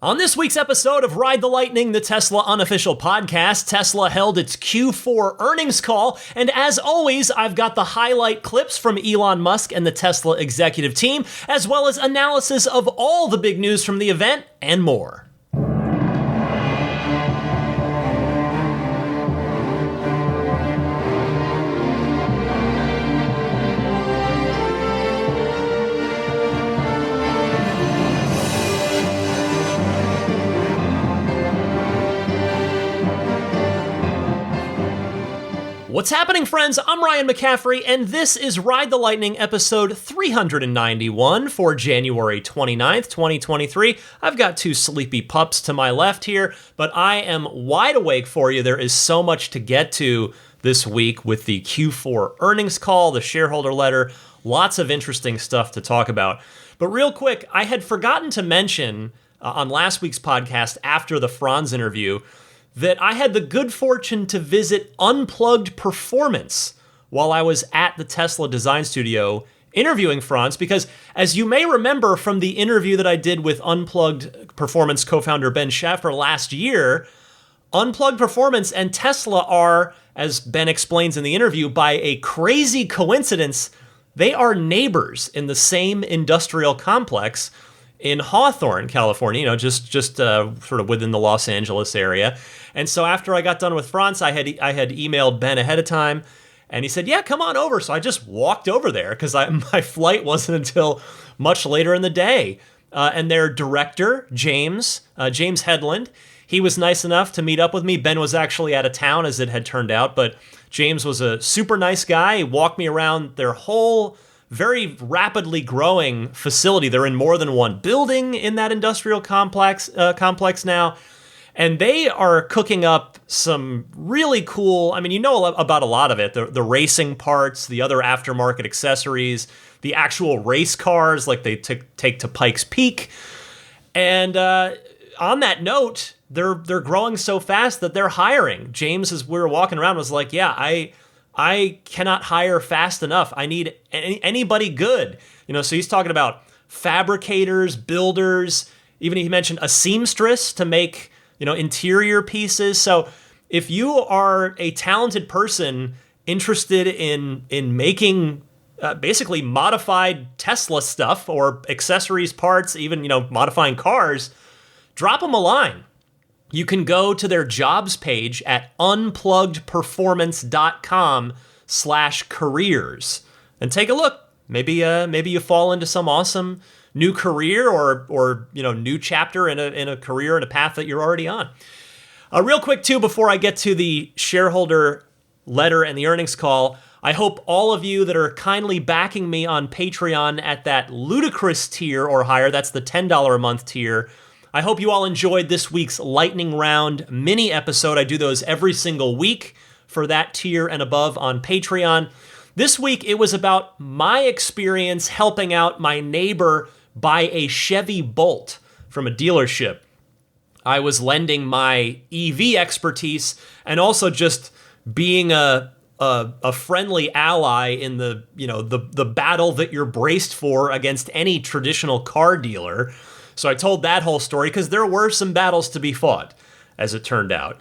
On this week's episode of Ride the Lightning, the Tesla unofficial podcast, Tesla held its Q4 earnings call, and as always, I've got the highlight clips from Elon Musk and the Tesla executive team, as well as analysis of all the big news from the event and more. What's happening, friends? I'm Ryan McCaffrey, and this is Ride the Lightning episode 391 for January 29th, 2023. I've got two sleepy pups to my left here, but I am wide awake for you. There is so much to get to this week with the Q4 earnings call, the shareholder letter, lots of interesting stuff to talk about. But real quick, I had forgotten to mention on last week's podcast after the Franz interview that I had the good fortune to visit Unplugged Performance while I was at the Tesla design studio interviewing Franz, because as you may remember from the interview that I did with Unplugged Performance co-founder Ben Schaeffer last year, Unplugged Performance and Tesla are, as Ben explains in the interview, by a crazy coincidence, they are neighbors in the same industrial complex in Hawthorne, California, just sort of within the Los Angeles area. And so after I got done with Franz, I had emailed Ben ahead of time, and he said, yeah, come on over. So I just walked over there because my flight wasn't until much later in the day. And their director, James Headland, he was nice enough to meet up with me. Ben was actually out of town, as it had turned out, but James was a super nice guy. He walked me around their whole very rapidly growing facility. They're in more than one building in that industrial complex now. And they are cooking up some really cool, I mean, you know about a lot of it, the racing parts, the other aftermarket accessories, the actual race cars like they take to Pikes Peak. And on that note, they're growing so fast that they're hiring. James, as we were walking around, was like, yeah, I cannot hire fast enough. I need anybody good. So he's talking about fabricators, builders, even he mentioned a seamstress to make, interior pieces. So if you are a talented person interested in making basically modified Tesla stuff or accessories, parts, even, modifying cars, drop them a line. You can go to their jobs page at unpluggedperformance.com/careers and take a look. Maybe you fall into some awesome new career or new chapter in a career and a path that you're already on. Real quick too, before I get to the shareholder letter and the earnings call, I hope all of you that are kindly backing me on Patreon at that ludicrous tier or higher, that's the $10 a month tier, I hope you all enjoyed this week's Lightning Round mini episode. I do those every single week for that tier and above on Patreon. This week, it was about my experience helping out my neighbor buy a Chevy Bolt from a dealership. I was lending my EV expertise and also just being a friendly ally in the battle that you're braced for against any traditional car dealer. So I told that whole story because there were some battles to be fought, as it turned out.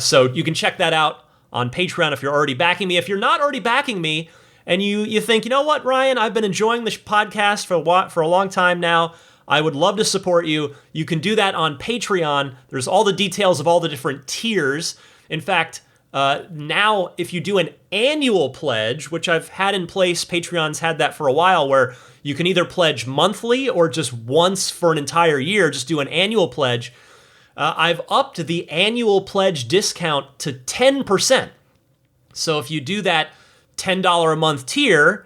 So you can check that out on Patreon if you're already backing me. If you're not already backing me and you think, you know what, Ryan, I've been enjoying this podcast for a long time now, I would love to support you. You can do that on Patreon. There's all the details of all the different tiers. In fact, now if you do an annual pledge, which I've had in place, Patreon's had that for a while, where you can either pledge monthly or just once for an entire year, just do an annual pledge. I've upped the annual pledge discount to 10%. So if you do that $10 a month tier,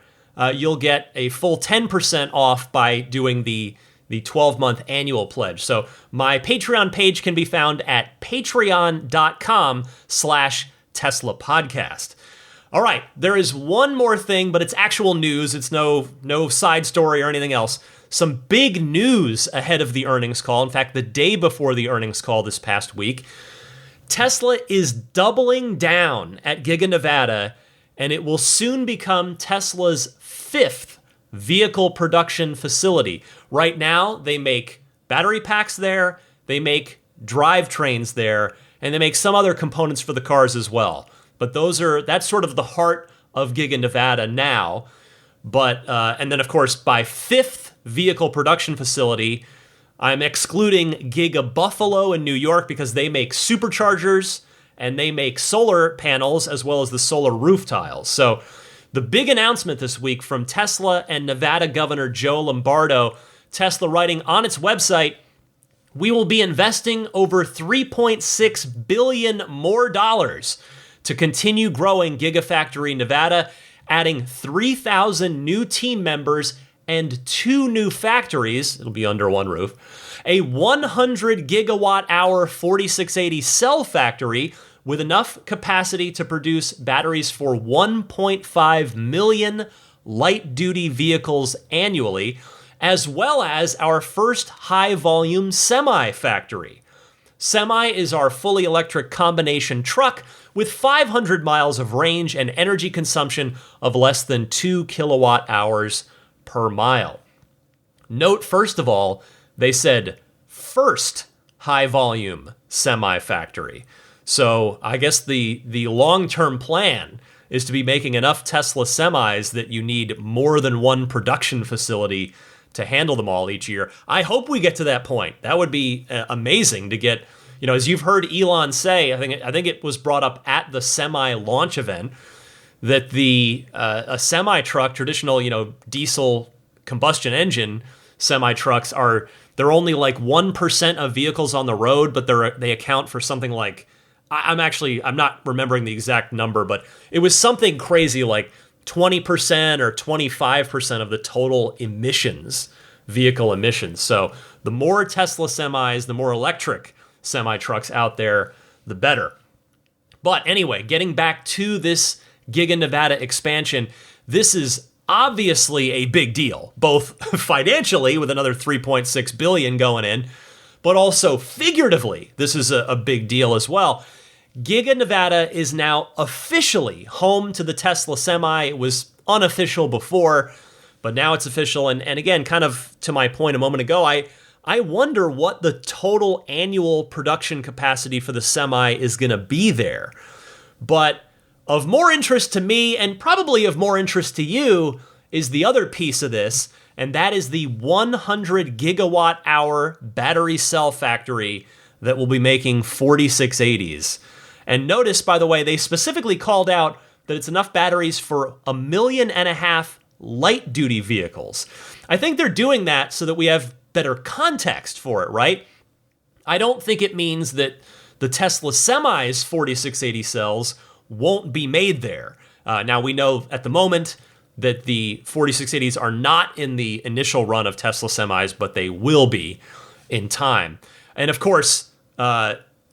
you'll get a full 10% off by doing the 12-month annual pledge. So my Patreon page can be found at patreon.com/Tesla podcast. All right, there is one more thing, but it's actual news. It's no side story or anything else. Some big news ahead of the earnings call. In fact, the day before the earnings call this past week, Tesla is doubling down at Giga Nevada, and it will soon become Tesla's 5th vehicle production facility. Right now, they make battery packs there, They make drivetrains there, and they make some other components for the cars as well. But that's sort of the heart of Giga Nevada now. But and then, of course, by fifth vehicle production facility, I'm excluding Giga Buffalo in New York because they make superchargers and they make solar panels as well as the solar roof tiles. So the big announcement this week from Tesla and Nevada Governor Joe Lombardo, Tesla writing on its website, we will be investing over $3.6 billion more to continue growing Gigafactory Nevada, adding 3,000 new team members and 2 new factories, it'll be under one roof, a 100 gigawatt hour 4680 cell factory with enough capacity to produce batteries for 1.5 million light-duty vehicles annually, as well as our first high-volume Semi factory. Semi is our fully electric combination truck with 500 miles of range and energy consumption of less than 2 kilowatt hours per mile. Note, first of all, they said first high-volume Semi factory. So I guess the long-term plan is to be making enough Tesla semis that you need more than one production facility to handle them all each year. I hope we get to that point. That would be amazing to get, as you've heard Elon say, I think it was brought up at the Semi launch event, that a semi truck, traditional, diesel combustion engine semi trucks they're only like 1% of vehicles on the road, but they account for something like, I'm not remembering the exact number, but it was something crazy like 20% or 25% of the total vehicle emissions. So the more Tesla semis, the more electric semi trucks out there, the better. But anyway, getting back to this Giga Nevada expansion, this is obviously a big deal, both financially with another $3.6 billion going in, but also figuratively, this is a big deal as well. Giga Nevada is now officially home to the Tesla Semi. It was unofficial before, but now it's official. And again, kind of to my point a moment ago, I wonder what the total annual production capacity for the Semi is going to be there. But of more interest to me, and probably of more interest to you, is the other piece of this, and that is the 100 gigawatt hour battery cell factory that will be making 4680s. And notice, by the way, they specifically called out that it's enough batteries for 1.5 million light-duty vehicles. I think they're doing that so that we have better context for it, right? I don't think it means that the Tesla Semi's 4680 cells won't be made there. Now, we know at the moment that the 4680s are not in the initial run of Tesla Semis, but they will be in time. And of course,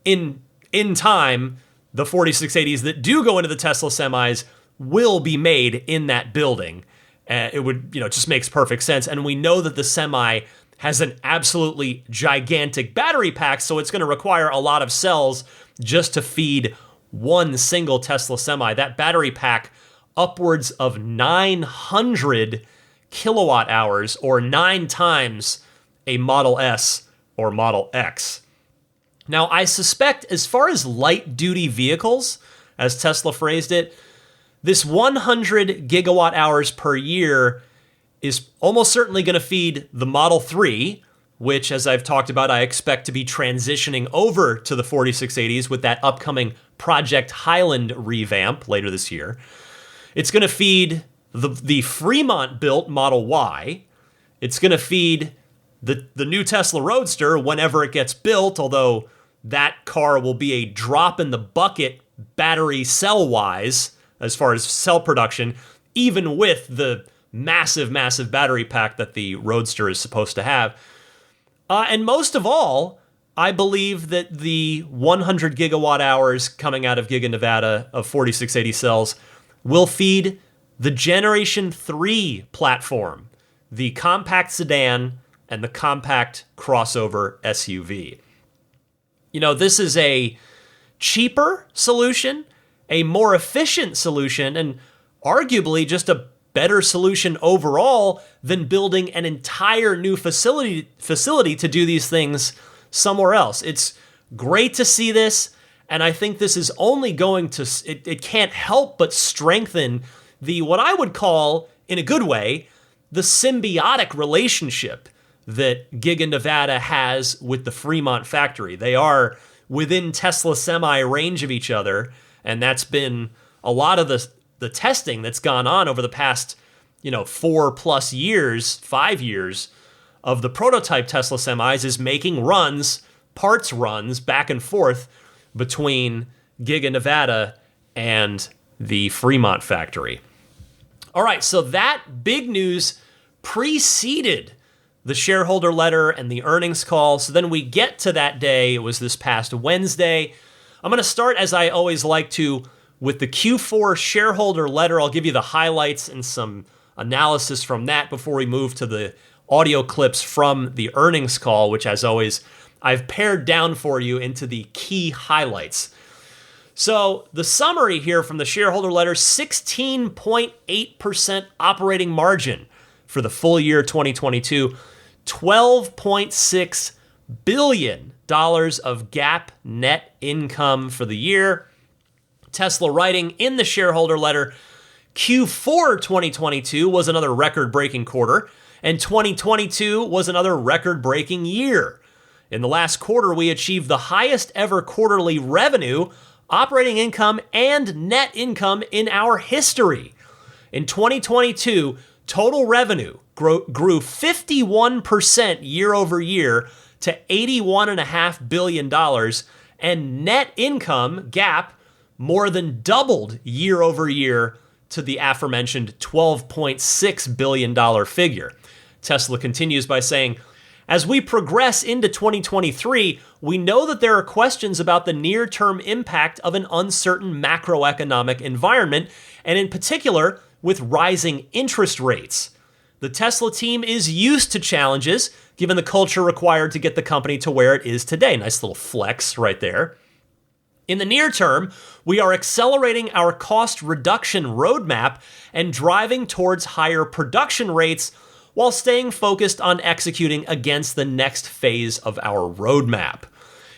in time, the 4680s that do go into the Tesla semis will be made in that building. It would, just makes perfect sense. And we know that the Semi has an absolutely gigantic battery pack, so it's going to require a lot of cells just to feed one single Tesla Semi. That battery pack, upwards of 900 kilowatt hours, or 9 times a Model S or Model X. Now, I suspect as far as light-duty vehicles, as Tesla phrased it, this 100 gigawatt hours per year is almost certainly going to feed the Model 3, which, as I've talked about, I expect to be transitioning over to the 4680s with that upcoming Project Highland revamp later this year. It's going to feed the Fremont-built Model Y. It's going to feed the new Tesla Roadster whenever it gets built, although that car will be a drop in the bucket battery cell-wise as far as cell production, even with the massive, massive battery pack that the Roadster is supposed to have. And most of all, I believe that the 100 gigawatt hours coming out of Giga Nevada of 4680 cells will feed the Generation 3 platform, the compact sedan and the compact crossover SUV. This is a cheaper solution, a more efficient solution, and arguably just a better solution overall than building an entire new facility to do these things somewhere else. It's great to see this, and I think this is only going to, it can't help but strengthen what I would call, in a good way, the symbiotic relationship that Giga Nevada has with the Fremont factory. They are within Tesla Semi range of each other, and that's been a lot of the testing that's gone on over the past 4+ years, 5 years of the prototype Tesla semis is making parts runs back and forth between Giga Nevada and the Fremont factory. All right, so that big news preceded the shareholder letter and the earnings call. So then we get to that day. It was this past Wednesday. I'm going to start, as I always like to, with the Q4 shareholder letter. I'll give you the highlights and some analysis from that before we move to the audio clips from the earnings call, which, as always, I've pared down for you into the key highlights. So the summary here from the shareholder letter, 16.8% operating margin for the full year 2022, $12.6 billion of GAAP net income for the year. Tesla writing in the shareholder letter, Q4 2022 was another record-breaking quarter, and 2022 was another record-breaking year. In the last quarter, we achieved the highest ever quarterly revenue, operating income, and net income in our history. In 2022, total revenue grew 51% year over year to $81.5 billion, and net income, GAAP, more than doubled year over year to the aforementioned $12.6 billion figure. Tesla continues by saying, as we progress into 2023, we know that there are questions about the near-term impact of an uncertain macroeconomic environment, and in particular, with rising interest rates. The Tesla team is used to challenges, given the culture required to get the company to where it is today. Nice little flex right there. In the near term, we are accelerating our cost reduction roadmap and driving towards higher production rates while staying focused on executing against the next phase of our roadmap.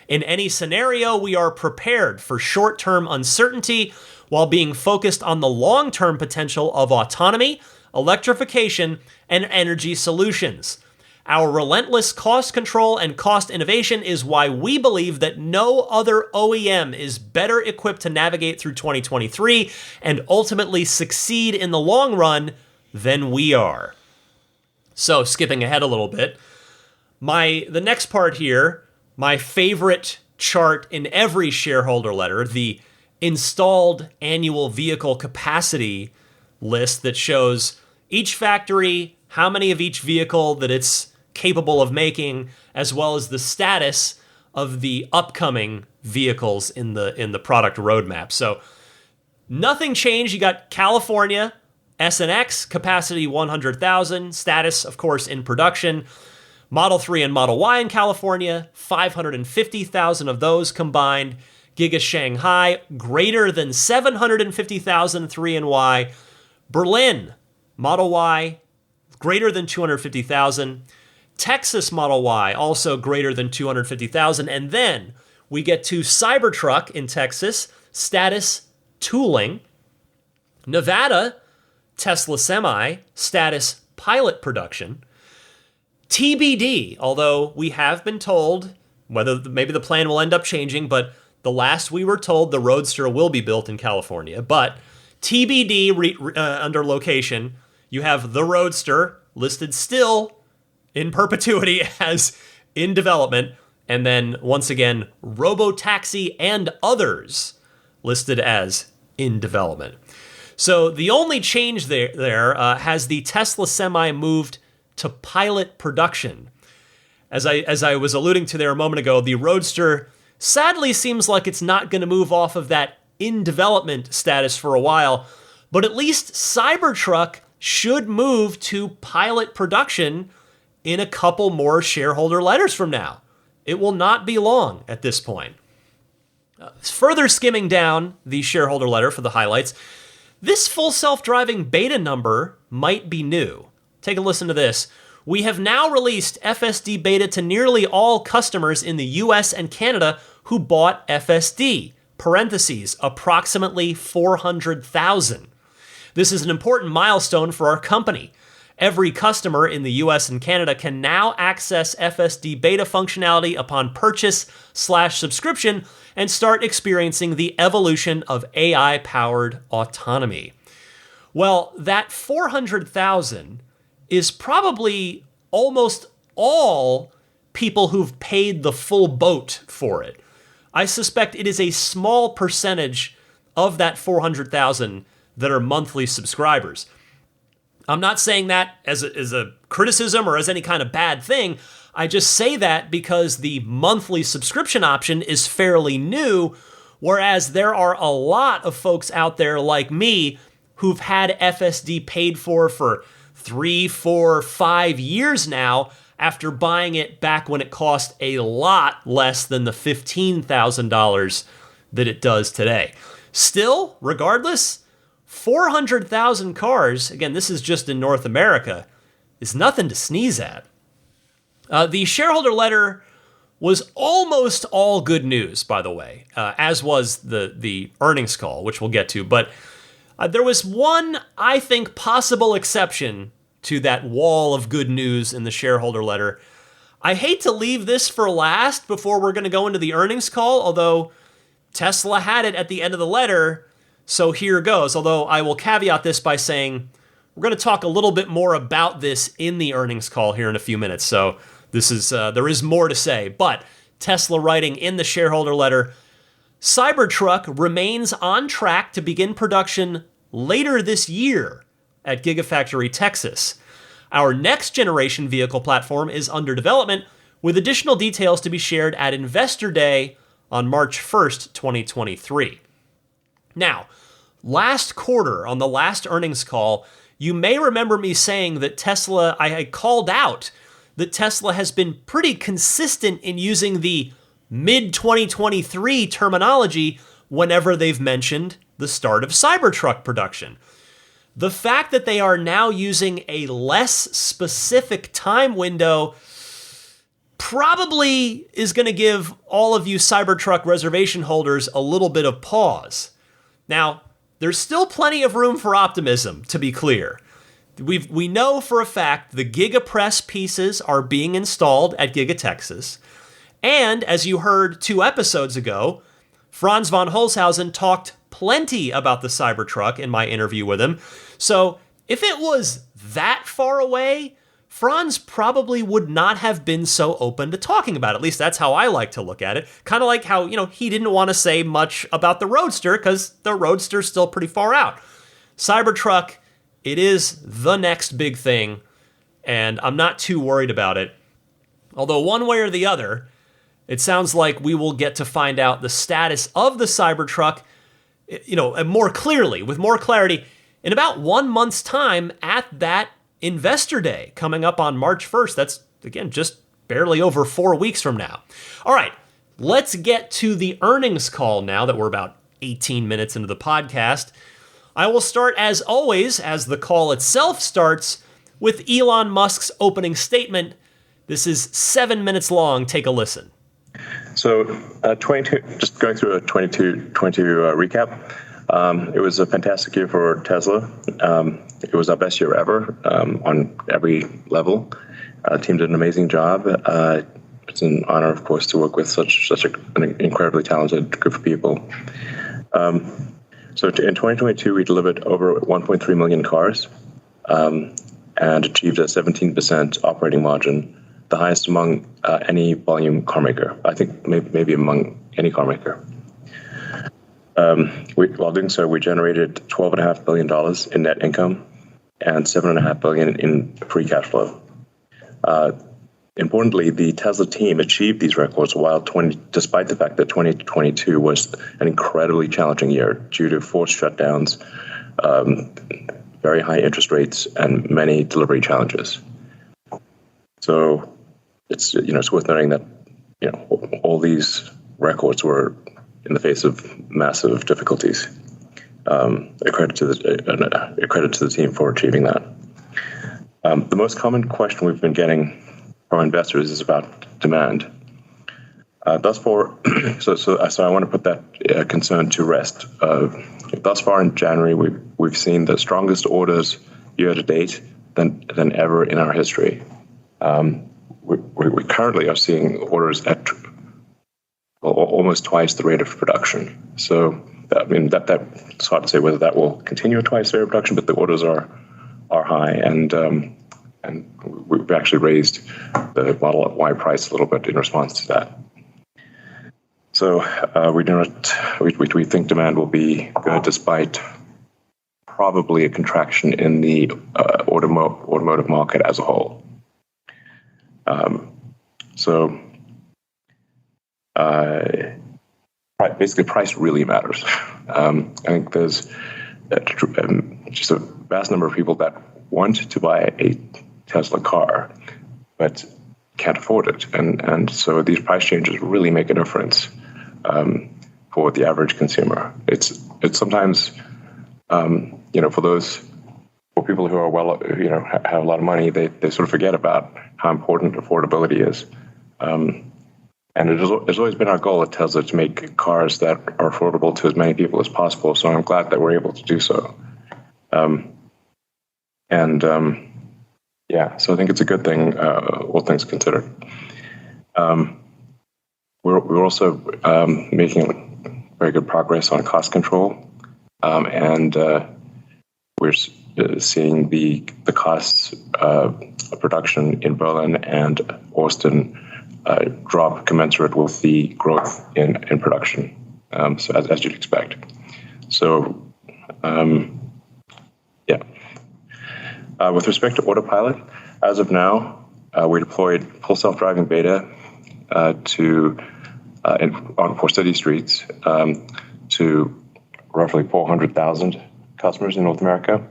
In any scenario, we are prepared for short-term uncertainty while being focused on the long-term potential of autonomy, electrification, and energy solutions. Our relentless cost control and cost innovation is why we believe that no other OEM is better equipped to navigate through 2023 and ultimately succeed in the long run than we are. So, skipping ahead a little bit, the next part here, my favorite chart in every shareholder letter, the installed annual vehicle capacity list that shows each factory, how many of each vehicle that it's capable of making, as well as the status of the upcoming vehicles in the product roadmap. So nothing changed. You got California, S and X, capacity 100,000, status, of course, in production. Model 3 and Model Y in California, 550,000 of those combined. Giga Shanghai, greater than 750,000 3 and Y. Berlin, Model Y, greater than 250,000. Texas Model Y, also greater than 250,000. And then we get to Cybertruck in Texas, status tooling. Nevada, Tesla Semi, status pilot production. TBD, although we have been told, whether maybe the plan will end up changing, but the last we were told, the Roadster will be built in California. But TBD under location, you have the Roadster listed still in perpetuity as in development. And then once again, Robotaxi and others listed as in development. So the only change there has the Tesla Semi moved to pilot production. As I was alluding to there a moment ago, the Roadster sadly seems like it's not going to move off of that in development status for a while, but at least Cybertruck should move to pilot production in a couple more shareholder letters from now. It will not be long at this point. Further skimming down the shareholder letter for the highlights, this full self-driving beta number might be new. Take a listen to this. We have now released FSD beta to nearly all customers in the US and Canada who bought FSD, parentheses, approximately 400,000. This is an important milestone for our company. Every customer in the US and Canada can now access FSD beta functionality upon purchase/subscription and start experiencing the evolution of AI-powered autonomy. Well, that 400,000 is probably almost all people who've paid the full boat for it. I suspect it is a small percentage of that 400,000 that are monthly subscribers. I'm not saying that as a criticism or as any kind of bad thing. I just say that because the monthly subscription option is fairly new, whereas there are a lot of folks out there like me who've had FSD paid for 3, 4, 5 years now after buying it back when it cost a lot less than the $15,000 that it does today. Still, regardless, 400,000 cars, again, this is just in North America, is nothing to sneeze at. The shareholder letter was almost all good news, by the way, as was the earnings call, which we'll get to. But there was one, I think, possible exception to that wall of good news in the shareholder letter. I hate to leave this for last before we're going to go into the earnings call, although Tesla had it at the end of the letter. So here goes, although I will caveat this by saying we're going to talk a little bit more about this in the earnings call here in a few minutes. So this is there is more to say, but Tesla writing in the shareholder letter, Cybertruck remains on track to begin production later this year at Gigafactory Texas. Our next generation vehicle platform is under development, with additional details to be shared at Investor Day on March 1st, 2023. Now, last quarter, on the last earnings call, you may remember me saying that Tesla, I called out that Tesla has been pretty consistent in using the mid-2023 terminology whenever they've mentioned the start of Cybertruck production. The fact that they are now using a less specific time window probably is going to give all of you Cybertruck reservation holders a little bit of pause. Now, there's still plenty of room for optimism, to be clear. We know for a fact the GigaPress pieces are being installed at Giga Texas. And as you heard 2 episodes ago, Franz von Holzhausen talked plenty about the Cybertruck in my interview with him. So if it was that far away, Franz probably would not have been so open to talking about it. At least that's how I like to look at it. Kind of like how, he didn't want to say much about the Roadster because the Roadster's still pretty far out. Cybertruck, it is the next big thing, and I'm not too worried about it. Although one way or the other, it sounds like we will get to find out the status of the Cybertruck, more clearly, with more clarity, in about 1 month's time at that Investor Day coming up on March 1st. That's, again, just barely over 4 weeks from now. All right, let's get to the earnings call now that we're about 18 minutes into the podcast. I will start, as always, as the call itself starts, with Elon Musk's opening statement. This is 7 minutes long. Take a listen. So, 22. Just going through a 2022 recap. It was a fantastic year for Tesla. It was our best year ever on every level. The team did an amazing job. It's an honor, of course, to work with such an incredibly talented group of people. So in 2022, we delivered over 1.3 million cars and achieved a 17% operating margin, the highest among any volume car maker. I think maybe among any car maker. While doing so, we generated $12.5 billion in net income and $7.5 billion in free cash flow. Importantly, the Tesla team achieved these records despite the fact that 2022 was an incredibly challenging year due to forced shutdowns, very high interest rates, and many delivery challenges. So it's worth noting that all these records were in the face of massive difficulties. A credit to the team for achieving that. The most common question we've been getting from investors is about demand. Thus far, so I want to put that concern to rest. Thus far in January, we've seen the strongest orders year to date than ever in our history. We currently are seeing orders at almost twice the rate of production. So I mean that's hard to say whether that will continue at twice the rate of production, but the orders are high, and we've actually raised the Model Y price a little bit in response to that. So we think demand will be good despite probably a contraction in the automotive market as a whole. Basically, price really matters. I think there's just a vast number of people that want to buy a Tesla car, but can't afford it, and so these price changes really make a difference for the average consumer. It's sometimes for people who are have a lot of money, they sort of forget about how important affordability is. And it's always been our goal at Tesla to make cars that are affordable to as many people as possible. So I'm glad that we're able to do so. So I think it's a good thing, all things considered. We're also making very good progress on cost control, and we're seeing the costs of production in Berlin and Austin drop commensurate with the growth in production, so as you'd expect. So, with respect to Autopilot, as of now, we deployed full self-driving beta for city streets to roughly 400,000 customers in North America.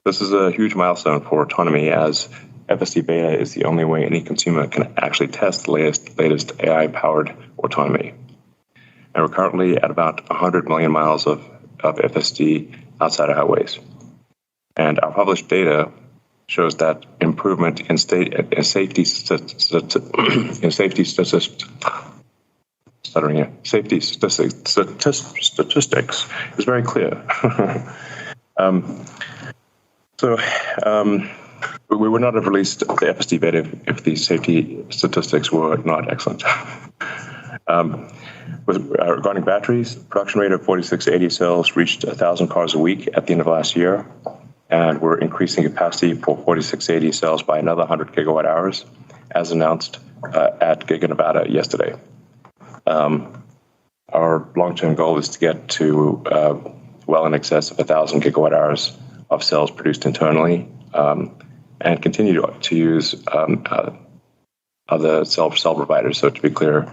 This is a huge milestone for autonomy, as FSD beta is the only way any consumer can actually test the latest AI-powered autonomy. And we're currently at about 100 million miles of FSD outside of highways. And our published data shows that improvement in safety statistics is very clear. We would not have released the FSD beta if the safety statistics were not excellent. Regarding batteries, the production rate of 4680 cells reached 1,000 cars a week at the end of last year, and we're increasing capacity for 4680 cells by another 100 gigawatt hours, as announced at Giga Nevada yesterday. Our long-term goal is to get to well in excess of 1,000 gigawatt hours of cells produced internally, and continue to use other cell providers. So to be clear,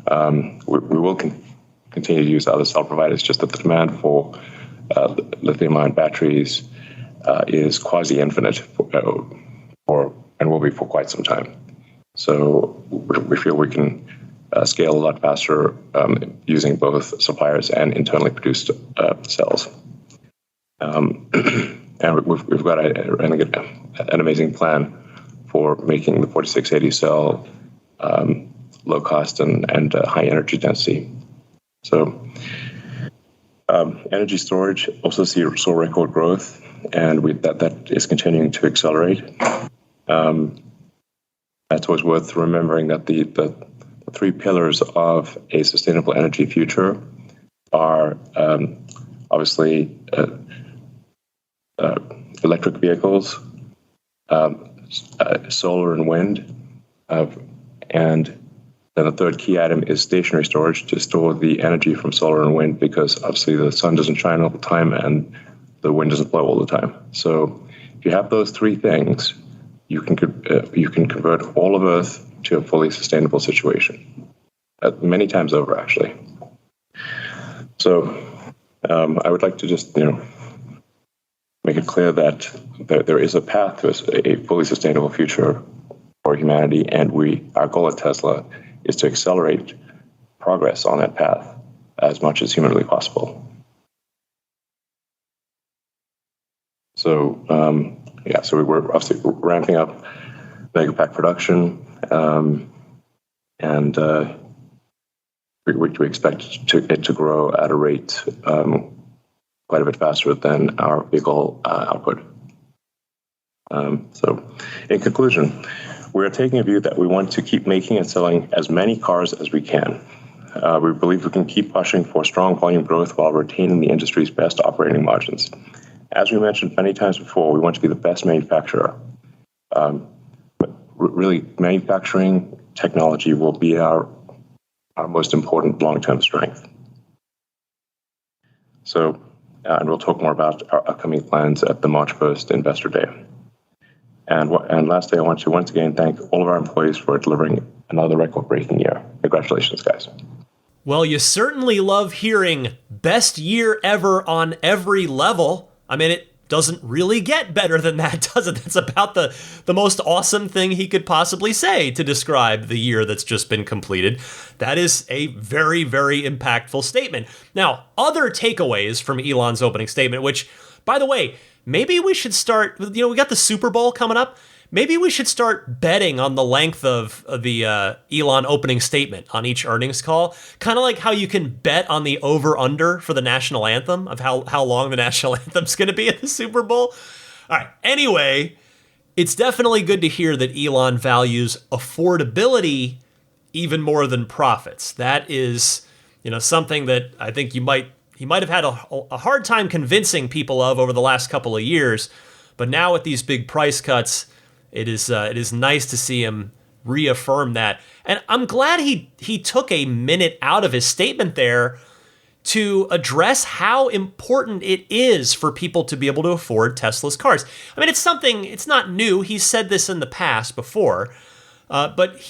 we will continue to use other cell providers, just that the demand for lithium-ion batteries is quasi-infinite and will be for quite some time. So we feel we can scale a lot faster using both suppliers and internally produced cells. And we've got an amazing plan for making the 4680 cell low cost and high energy density. So energy storage also saw record growth, and that is continuing to accelerate. It's always worth remembering that the three pillars of a sustainable energy future are obviously electric vehicles, solar and wind, and then the third key item is stationary storage to store the energy from solar and wind, because obviously the sun doesn't shine all the time and the wind doesn't blow all the time. So if you have those three things, you can convert all of Earth to a fully sustainable situation, many times over, actually. So I would like to just make it clear that there is a path to a fully sustainable future for humanity, and our goal at Tesla is to accelerate progress on that path as much as humanly possible. So Yeah, so we were obviously ramping up Megapack production, and we expect it to grow at a rate quite a bit faster than our vehicle output. So, in conclusion, we are taking a view that we want to keep making and selling as many cars as we can. We believe we can keep pushing for strong volume growth while retaining the industry's best operating margins. As we mentioned many times before, we want to be the best manufacturer. But really, manufacturing technology will be our most important long-term strength. So, and we'll talk more about our upcoming plans at the March 1st Investor Day. And lastly, I want to once again thank all of our employees for delivering another record-breaking year. Congratulations, guys. Well, you certainly love hearing best year ever on every level. I mean, it doesn't really get better than that, does it? That's about the most awesome thing he could possibly say to describe the year that's just been completed. That is a very, very impactful statement. Now, other takeaways from Elon's opening statement, which, by the way, maybe we should start, we got the Super Bowl coming up. Maybe we should start betting on the length of the Elon opening statement on each earnings call. Kind of like how you can bet on the over-under for the national anthem, of how long the national anthem's going to be at the Super Bowl. All right, anyway, it's definitely good to hear that Elon values affordability even more than profits. That is, something that I think he might have had a hard time convincing people of over the last couple of years. But now with these big price cuts, it is nice to see him reaffirm that. And I'm glad he took a minute out of his statement there to address how important it is for people to be able to afford Tesla's cars. I mean, it's not new. He's said this in the past before, but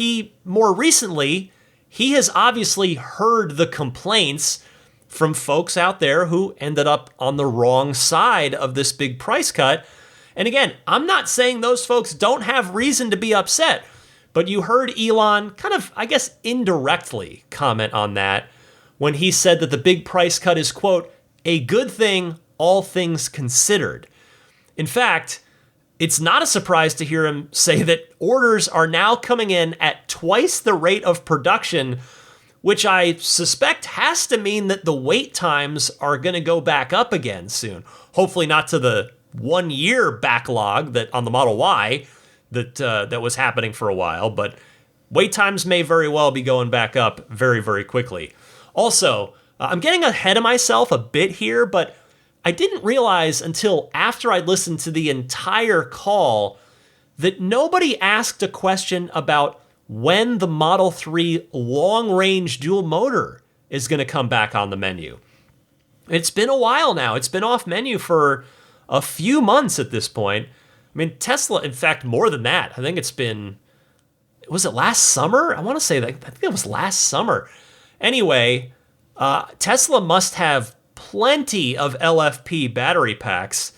more recently, he has obviously heard the complaints from folks out there who ended up on the wrong side of this big price cut. And again, I'm not saying those folks don't have reason to be upset, but you heard Elon kind of, I guess, indirectly comment on that when he said that the big price cut is, quote, a good thing, all things considered. In fact, it's not a surprise to hear him say that orders are now coming in at twice the rate of production, which I suspect has to mean that the wait times are going to go back up again soon. Hopefully not to the 1 year backlog that on the Model Y that was happening for a while, but wait times may very well be going back up very, very quickly. Also, I'm getting ahead of myself a bit here, but I didn't realize until after I listened to the entire call that nobody asked a question about when the Model 3 long-range dual motor is going to come back on the menu. It's been a while now. It's been off menu for a few months at this point. I mean, Tesla, in fact, more than that. I think was it last summer? I want to say that, I think it was last summer. Anyway, Tesla must have plenty of LFP battery packs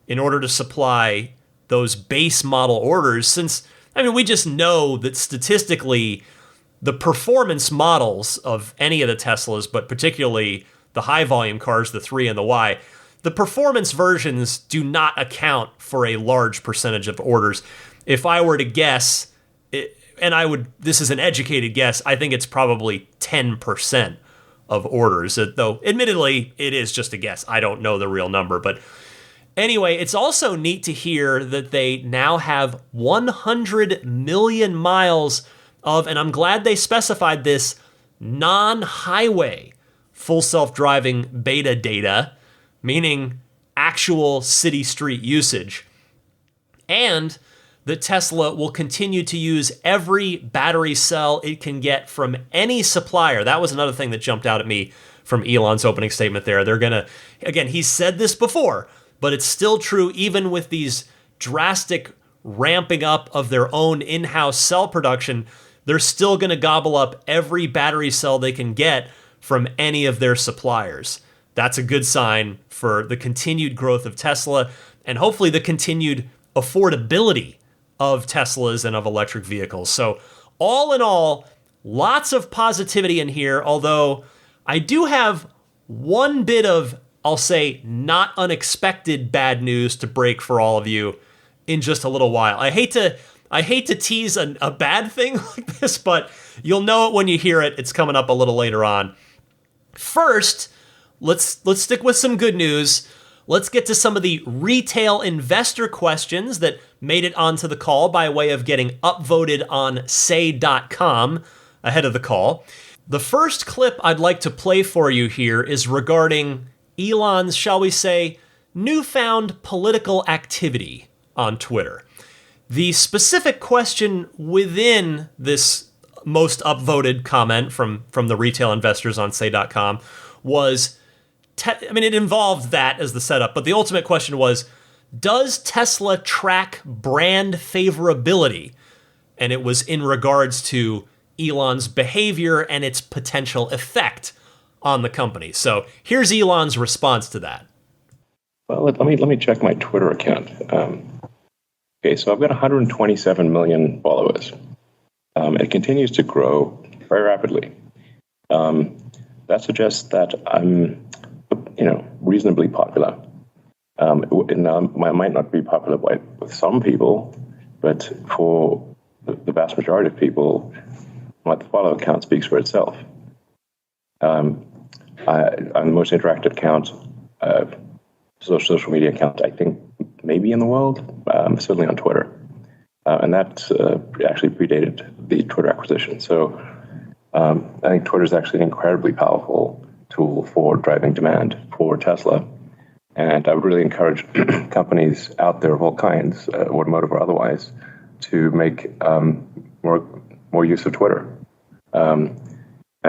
in order to supply those base model orders, since, we just know that statistically, the performance models of any of the Teslas, but particularly the high volume cars, the 3 and the Y, the performance versions do not account for a large percentage of orders. If I were to guess, this is an educated guess, I think it's probably 10% of orders, though admittedly it is just a guess. I don't know the real number, but anyway, it's also neat to hear that they now have 100 million miles of, and I'm glad they specified this, non-highway full self-driving beta data, meaning actual city street usage. And that Tesla will continue to use every battery cell it can get from any supplier. That was another thing that jumped out at me from Elon's opening statement there. They're going to, again, he said this before, but it's still true even with these drastic ramping up of their own in-house cell production, they're still going to gobble up every battery cell they can get from any of their suppliers. That's a good sign for the continued growth of Tesla and hopefully the continued affordability of Teslas and of electric vehicles. So all in all, lots of positivity in here, although I do have one bit of, I'll say, not unexpected bad news to break for all of you. in just a little while. I hate to tease a bad thing like this, but you'll know it when you hear it. It's coming up a little later on. First, let's stick with some good news. Let's get to some of the retail investor questions that made it onto the call by way of getting upvoted on say.com ahead of the call. The first clip I'd like to play for you here is regarding Elon's, shall we say, newfound political activity on Twitter. The specific question within this most upvoted comment from the retail investors on say.com was, it involved that as the setup, but the ultimate question was, does Tesla track brand favorability? And it was in regards to Elon's behavior and its potential effect on the company. So here's Elon's response to that. Well, let me check my Twitter account. Okay, so I've got 127 million followers. It continues to grow very rapidly. That suggests that I'm, reasonably popular. I might not be popular with some people, but for the vast majority of people, my follow count speaks for itself. I'm the most interactive account, social media account, I think, maybe in the world, certainly on Twitter. And that actually predated the Twitter acquisition. So I think Twitter is actually an incredibly powerful tool for driving demand for Tesla. And I would really encourage companies out there of all kinds, automotive or otherwise, to make more use of Twitter, and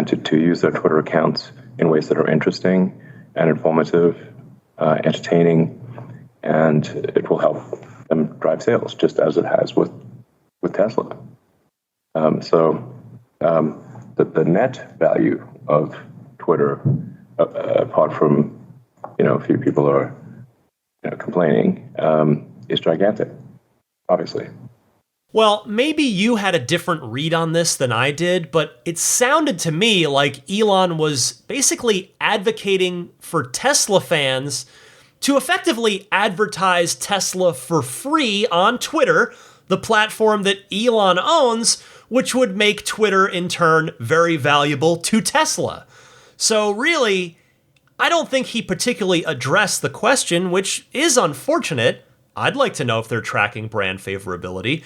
to use their Twitter accounts in ways that are interesting and informative, entertaining, and it will help them drive sales, just as it has with Tesla. So the net value of Twitter, apart from a few people are complaining, is gigantic, obviously. Well, maybe you had a different read on this than I did, but it sounded to me like Elon was basically advocating for Tesla fans to effectively advertise Tesla for free on Twitter, the platform that Elon owns, which would make Twitter in turn very valuable to Tesla. So really, I don't think he particularly addressed the question, which is unfortunate. I'd like to know if they're tracking brand favorability,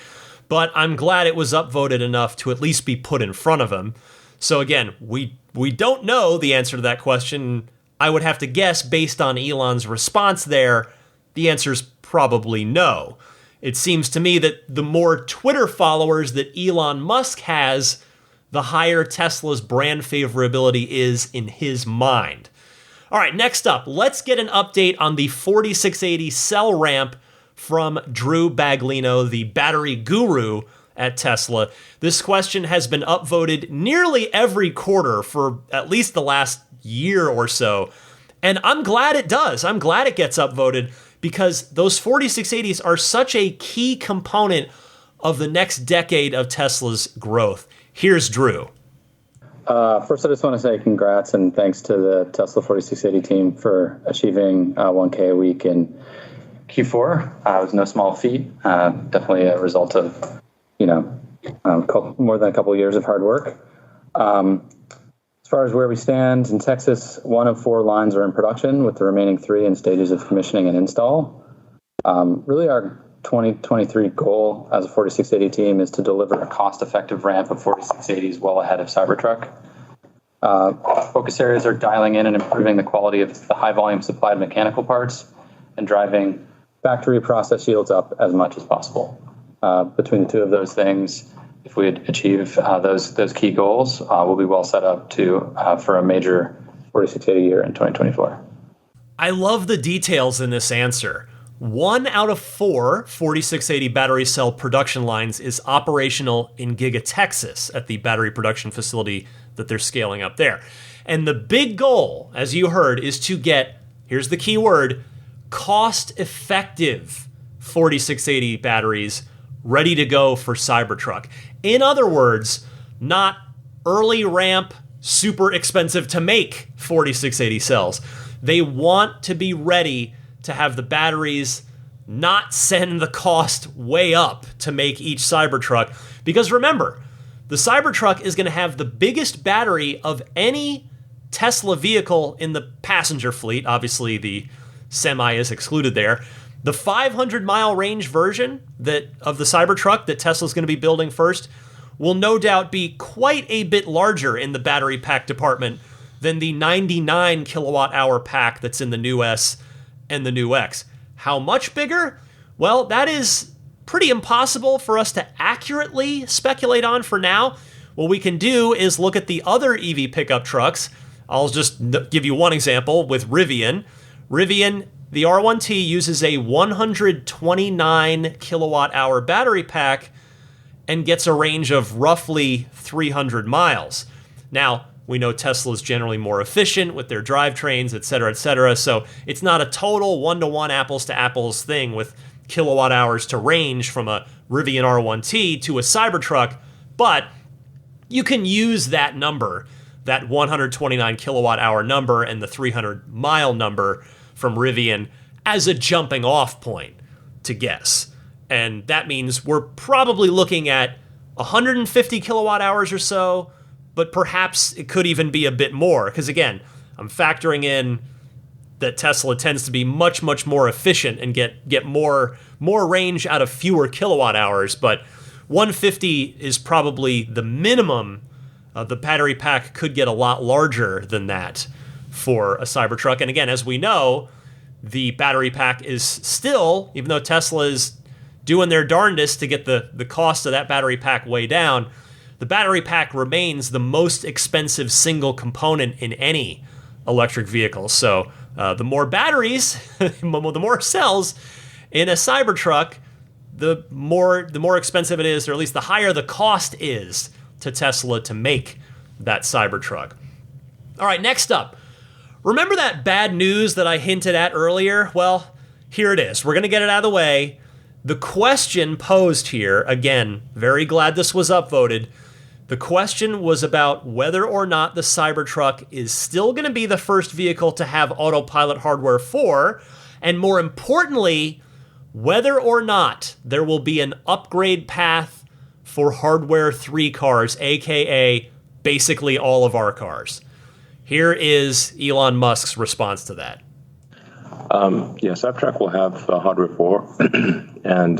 but I'm glad it was upvoted enough to at least be put in front of him. So again, we don't know the answer to that question. I would have to guess, based on Elon's response there, the answer's probably no. It seems to me that the more Twitter followers that Elon Musk has, the higher Tesla's brand favorability is in his mind. All right, next up, let's get an update on the 4680 cell ramp from Drew Baglino, the battery guru at Tesla. This question has been upvoted nearly every quarter for at least the last year or so. And I'm glad it does. I'm glad it gets upvoted because those 4680s are such a key component of the next decade of Tesla's growth. Here's Drew. First, I just want to say congrats and thanks to the Tesla 4680 team for achieving 1K a week in Q4. It was no small feat. Definitely a result of, more than a couple of years of hard work. As far as where we stand in Texas, 1 of 4 lines are in production, with the remaining 3 in stages of commissioning and install. Really, our 2023 goal as a 4680 team is to deliver a cost-effective ramp of 4680s well ahead of Cybertruck. Focus areas are dialing in and improving the quality of the high-volume supply of mechanical parts and driving factory process yields up as much as possible. Between the two of those things, if we achieve those key goals, we'll be well set up for a major 4680 year in 2024. I love the details in this answer. 1 out of 4 4680 battery cell production lines is operational in Giga, Texas, at the battery production facility that they're scaling up there. And the big goal, as you heard, is to get, here's the key word, cost-effective 4680 batteries ready to go for Cybertruck. In other words, not early ramp, super expensive to make 4680 cells. They want to be ready to have the batteries not send the cost way up to make each Cybertruck. Because remember, the Cybertruck is going to have the biggest battery of any Tesla vehicle in the passenger fleet. Obviously, the Semi is excluded there. The 500-mile range version of the Cybertruck that Tesla's going to be building first will no doubt be quite a bit larger in the battery pack department than the 99 kilowatt-hour pack that's in the new S and the new X. How much bigger? Well, that is pretty impossible for us to accurately speculate on for now. What we can do is look at the other EV pickup trucks. I'll just give you one example with Rivian. Rivian, the R1T, uses a 129 kilowatt-hour battery pack and gets a range of roughly 300 miles. Now, we know Tesla is generally more efficient with their drivetrains, et cetera, so it's not a total one-to-one apples-to-apples thing with kilowatt-hours to range from a Rivian R1T to a Cybertruck, but you can use that number, that 129 kilowatt-hour number and the 300-mile number from Rivian as a jumping-off point to guess. And that means we're probably looking at 150 kilowatt-hours or so, but perhaps it could even be a bit more. Because again, I'm factoring in that Tesla tends to be much, much more efficient and get more range out of fewer kilowatt hours. But 150 is probably the minimum. The battery pack could get a lot larger than that for a Cybertruck. And again, as we know, the battery pack is still, even though Tesla is doing their darndest to get the cost of that battery pack way down, the battery pack remains the most expensive single component in any electric vehicle. So the more batteries, the more cells in a Cybertruck, the more expensive it is, or at least the higher the cost is to Tesla to make that Cybertruck. All right, next up. Remember that bad news that I hinted at earlier? Well, here it is. We're going to get it out of the way. The question posed here, again, very glad this was upvoted. The question was about whether or not the Cybertruck is still going to be the first vehicle to have autopilot hardware 4, and more importantly, whether or not there will be an upgrade path for hardware 3 cars, aka basically all of our cars. Here is Elon Musk's response to that. Cybertruck will have hardware 4, and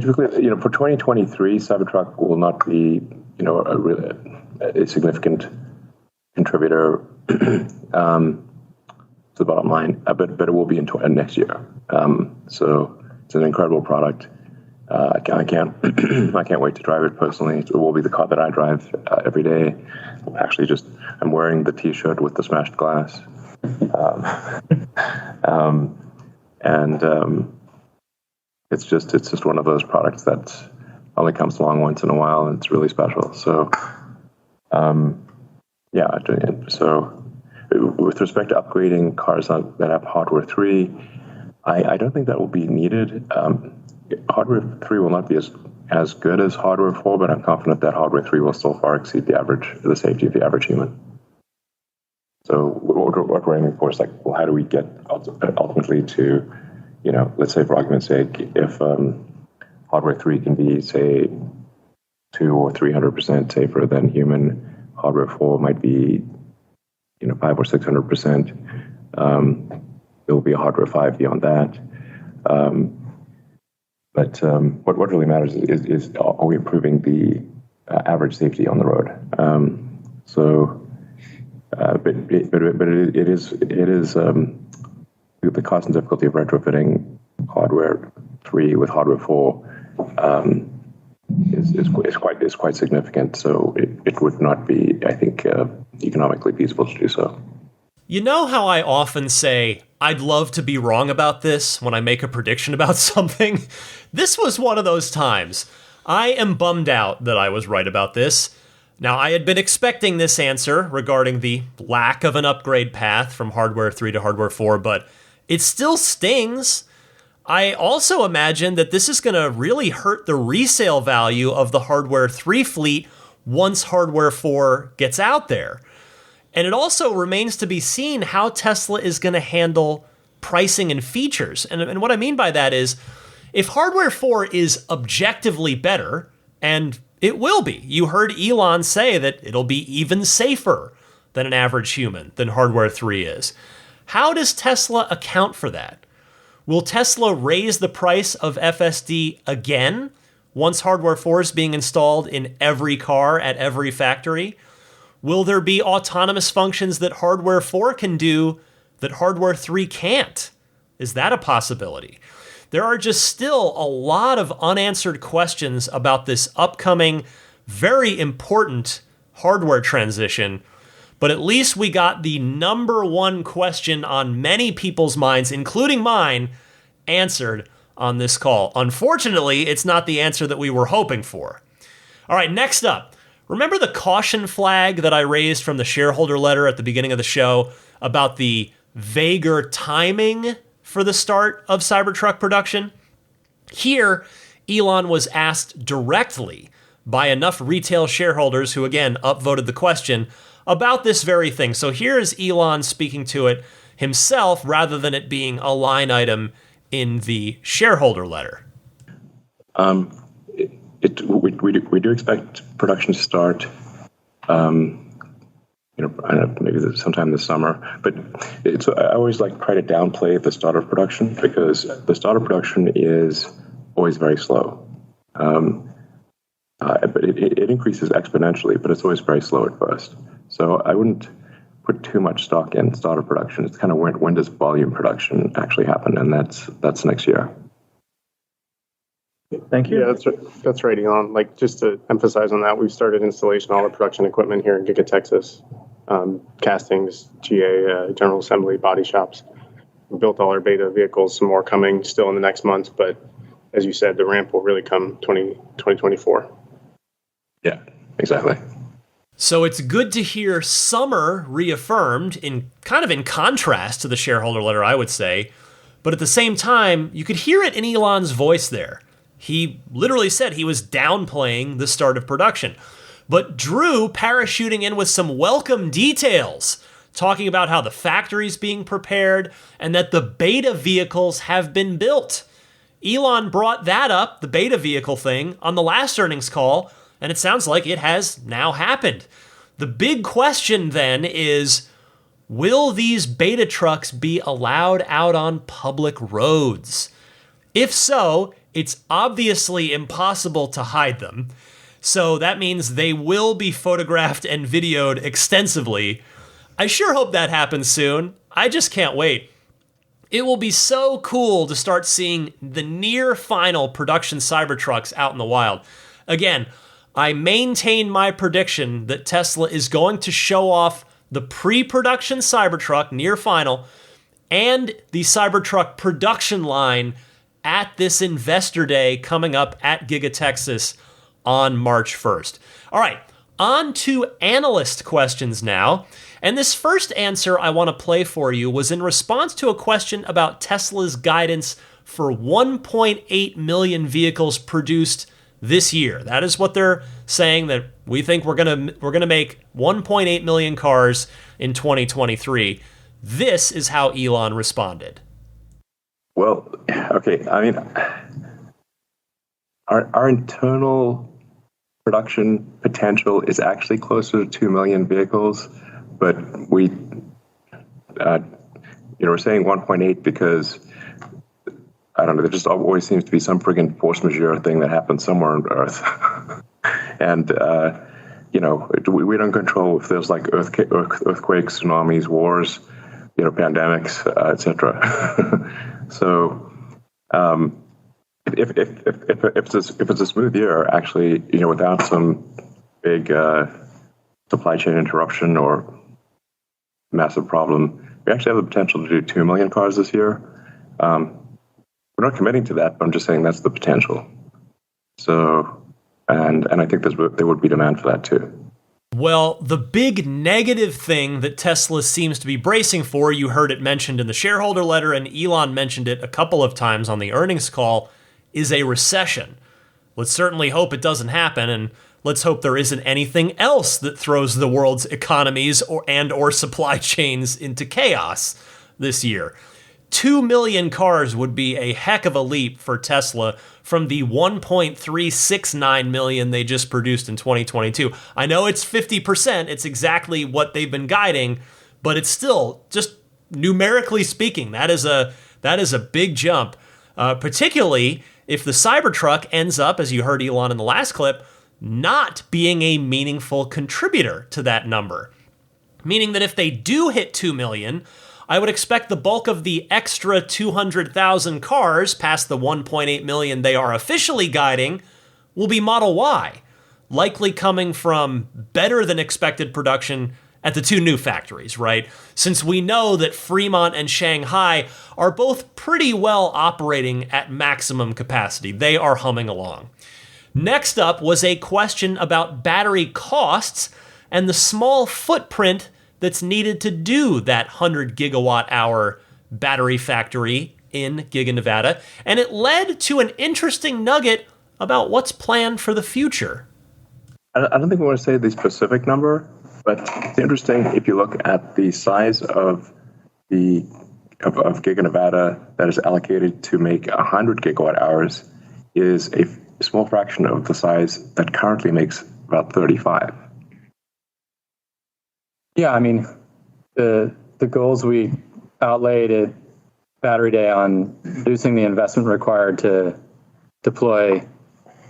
typically, for 2023, Cybertruck will not be, a significant contributor to the bottom line, but it will be in next year. So it's an incredible product. I can't I can't wait to drive it personally. It will be the car that I drive every day. Actually, I'm wearing the T-shirt with the smashed glass. It's just one of those products that only comes along once in a while, and it's really special. So, So, with respect to upgrading cars that have hardware 3, I don't think that will be needed. Hardware 3 will not be as good as hardware 4, but I'm confident that hardware 3 will still far exceed the safety of the average human. So what we're aiming for is how do we get ultimately to, let's say for argument's sake, if hardware 3 can be, say, 200 or 300% safer than human, hardware 4 might be, 500 or 600%. There will be a hardware 5 beyond that. But what really matters is are we improving the average safety on the road? But it is the cost and difficulty of retrofitting hardware 3 with hardware 4 is quite significant. So it would not be, I think, economically feasible to do so. You know how I often say, I'd love to be wrong about this when I make a prediction about something? This was one of those times. I am bummed out that I was right about this. Now, I had been expecting this answer regarding the lack of an upgrade path from hardware 3 to hardware 4, but it still stings. I also imagine that this is going to really hurt the resale value of the hardware 3 fleet once hardware 4 gets out there. And it also remains to be seen how Tesla is going to handle pricing and features. And what I mean by that is, if Hardware 4 is objectively better, and it will be, you heard Elon say that it'll be even safer than an average human than Hardware 3 is. How does Tesla account for that? Will Tesla raise the price of FSD again once Hardware 4 is being installed in every car at every factory? Will there be autonomous functions that Hardware 4 can do that Hardware 3 can't? Is that a possibility? There are just still a lot of unanswered questions about this upcoming, very important hardware transition, but at least we got the number one question on many people's minds, including mine, answered on this call. Unfortunately, it's not the answer that we were hoping for. All right, next up, remember the caution flag that I raised from the shareholder letter at the beginning of the show about the vaguer timing for the start of Cybertruck production? Here, Elon was asked directly by enough retail shareholders who, again, upvoted the question about this very thing. So here is Elon speaking to it himself rather than it being a line item in the shareholder letter. We do expect production to start I don't know, maybe sometime this summer. But I always try to downplay the start of production because the start of production is always very slow. But it increases exponentially, but it's always very slow at first. So I wouldn't put too much stock in start of production. It's kind of when does volume production actually happen, and that's next year. Thank you. Yeah, that's right, Elon. Just to emphasize on that, we've started installation of all the production equipment here in Giga, Texas. Castings, GA, general assembly, body shops. We built all our beta vehicles, some more coming still in the next months, but as you said, the ramp will really come 2024. Yeah, exactly. So it's good to hear summer reaffirmed in contrast to the shareholder letter, I would say. But at the same time, you could hear it in Elon's voice there. He literally said he was downplaying the start of production. But Drew parachuting in with some welcome details, talking about how the factory's being prepared and that the beta vehicles have been built. Elon brought that up, the beta vehicle thing, on the last earnings call, and it sounds like it has now happened. The big question then is, will these beta trucks be allowed out on public roads? If so, it's obviously impossible to hide them. So that means they will be photographed and videoed extensively. I sure hope that happens soon. I just can't wait. It will be so cool to start seeing the near final production Cybertrucks out in the wild. Again, I maintain my prediction that Tesla is going to show off the pre-production Cybertruck near final and the Cybertruck production line at this Investor Day coming up at Giga Texas on March 1st. All right, on to analyst questions now. And this first answer I want to play for you was in response to a question about Tesla's guidance for 1.8 million vehicles produced this year. That is what they're saying, that we think we're gonna make 1.8 million cars in 2023. This is how Elon responded. Well, okay. I mean, our internal production potential is actually closer to 2 million vehicles, but we're saying 1.8 because I don't know. There just always seems to be some friggin' force majeure thing that happens somewhere on Earth, and we don't control if there's earthquakes, tsunamis, wars, pandemics, etc. So, if it's a smooth year, actually, without some big supply chain interruption or massive problem, we actually have the potential to do 2 million cars this year. We're not committing to that, but I'm just saying that's the potential. So, and I think there would be demand for that too. Well, the big negative thing that Tesla seems to be bracing for, you heard it mentioned in the shareholder letter, and Elon mentioned it a couple of times on the earnings call, is a recession. Let's certainly hope it doesn't happen, and let's hope there isn't anything else that throws the world's economies or supply chains into chaos this year. 2 million cars would be a heck of a leap for Tesla from the 1.369 million they just produced in 2022. I know it's 50%, it's exactly what they've been guiding, but it's still, just numerically speaking, that is a big jump, particularly if the Cybertruck ends up, as you heard Elon in the last clip, not being a meaningful contributor to that number. Meaning that if they do hit 2 million, I would expect the bulk of the extra 200,000 cars past the 1.8 million they are officially guiding will be Model Y, likely coming from better than expected production at the two new factories, right? Since we know that Fremont and Shanghai are both pretty well operating at maximum capacity. They are humming along. Next up was a question about battery costs and the small footprint that's needed to do that 100 gigawatt hour battery factory in Giga Nevada. And it led to an interesting nugget about what's planned for the future. I don't think we want to say the specific number, but it's interesting if you look at the size of Giga Nevada that is allocated to make 100 gigawatt hours is a small fraction of the size that currently makes about 35. Yeah, I mean, the goals we outlaid at Battery Day on reducing the investment required to deploy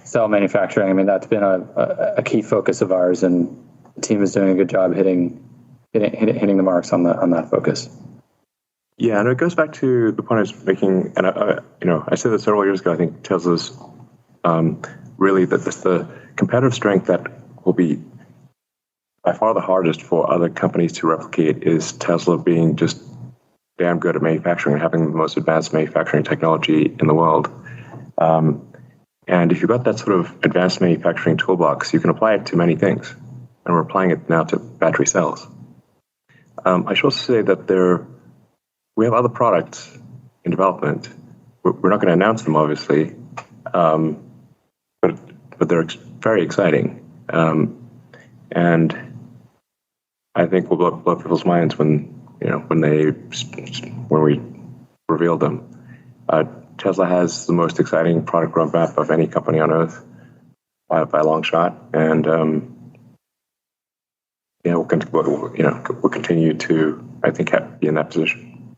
cell manufacturing, I mean, that's been a key focus of ours, and the team is doing a good job hitting the marks on that focus. Yeah, and it goes back to the point I was making, and I said this several years ago. I think Tesla's really that the competitive strength that will be by far the hardest for other companies to replicate is Tesla being just damn good at manufacturing and having the most advanced manufacturing technology in the world. And if you've got that sort of advanced manufacturing toolbox, you can apply it to many things. And we're applying it now to battery cells. I should also say that we have other products in development. We're not going to announce them, obviously, but they're very exciting. And I think we'll blow people's minds when we reveal them. Tesla has the most exciting product roadmap of any company on Earth by a long shot, and we'll continue to, I think, be in that position.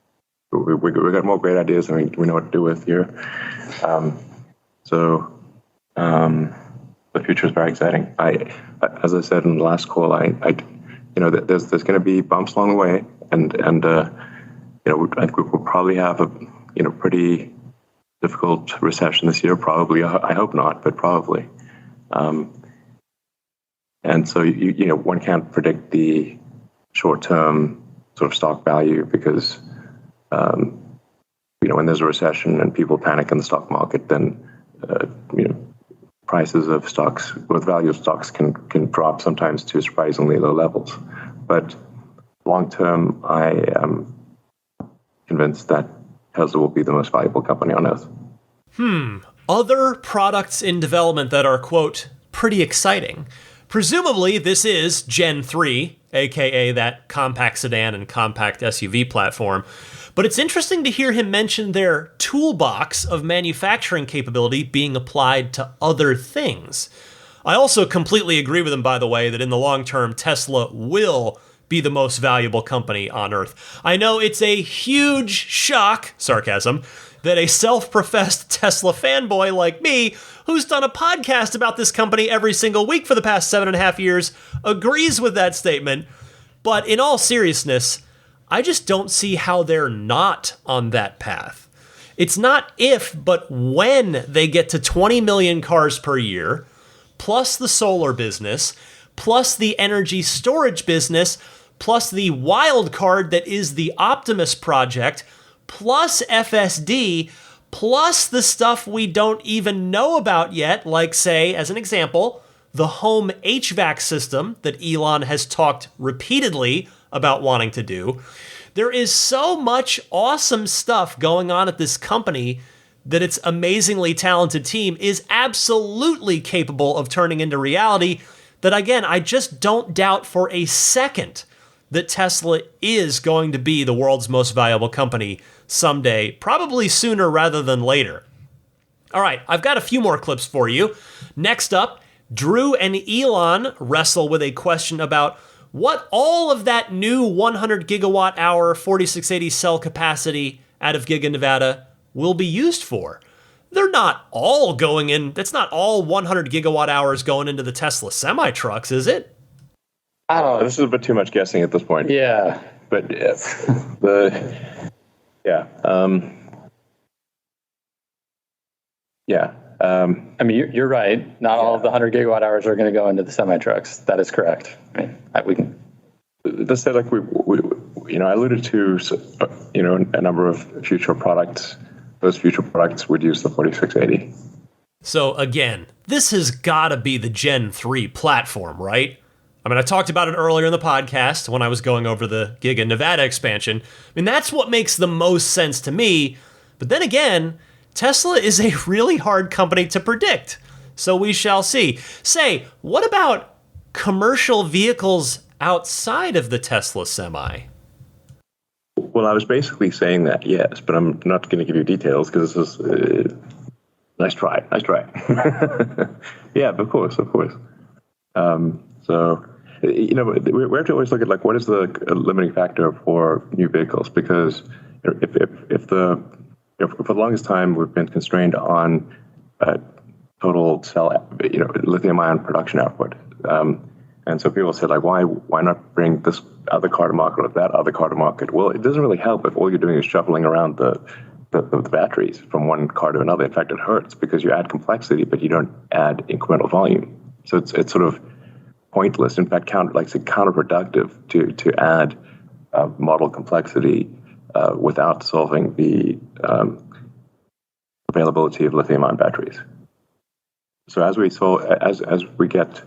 We got more great ideas than we know what to do with here. So the future is very exciting. As I said in the last call, there's going to be bumps along the way, and I think we'll probably have a pretty difficult recession this year. Probably, I hope not, but probably. And so one can't predict the short-term sort of stock value because when there's a recession and people panic in the stock market, then prices of stocks, or the value of stocks can drop sometimes to surprisingly low levels. But long term, I am convinced that Tesla will be the most valuable company on Earth. Other products in development that are, quote, pretty exciting. Presumably, this is Gen 3, aka that compact sedan and compact SUV platform. But it's interesting to hear him mention their toolbox of manufacturing capability being applied to other things. I also completely agree with him, by the way, that in the long term, Tesla will be the most valuable company on Earth. I know it's a huge shock, sarcasm, that a self-professed Tesla fanboy like me, who's done a podcast about this company every single week for the past 7.5 years, agrees with that statement. But in all seriousness, I just don't see how they're not on that path. It's not if, but when they get to 20 million cars per year, plus the solar business, plus the energy storage business, plus the wild card that is the Optimus project, plus FSD, plus the stuff we don't even know about yet, like, say, as an example, the home HVAC system that Elon has talked repeatedly about wanting to do. There is so much awesome stuff going on at this company that its amazingly talented team is absolutely capable of turning into reality that, again, I just don't doubt for a second that Tesla is going to be the world's most valuable company someday, probably sooner rather than later. All right, I've got a few more clips for you. Next up, Drew and Elon wrestle with a question about what all of that new 100 gigawatt hour 4680 cell capacity out of Giga Nevada will be used for. They're not all going in, that's not all 100 gigawatt hours going into the Tesla semi-trucks, is it? I don't know. This is a bit too much guessing at this point. Yeah. But I mean, you're right. Not all of the 100 gigawatt hours are going to go into the semi trucks. That is correct. I mean, we can. Let's say, like I alluded to, a number of future products. Those future products would use the 4680. So again, this has got to be the Gen 3 platform, right? I mean, I talked about it earlier in the podcast when I was going over the Giga Nevada expansion. I mean, that's what makes the most sense to me. But then again, Tesla is a really hard company to predict. So we shall see. Say, what about commercial vehicles outside of the Tesla Semi? Well, I was basically saying that, yes, but I'm not going to give you details because this is nice try. Yeah, of course. So, we have to always look at, like, what is the limiting factor for new vehicles? Because if for the longest time we've been constrained on total cell, lithium-ion production output. And so people say, like, why not bring this other car to market or that other car to market? Well, it doesn't really help if all you're doing is shuffling around the batteries from one car to another. In fact, it hurts because you add complexity, but you don't add incremental volume. So it's sort of pointless. In fact, counterproductive to add model complexity without solving the availability of lithium-ion batteries. So as we get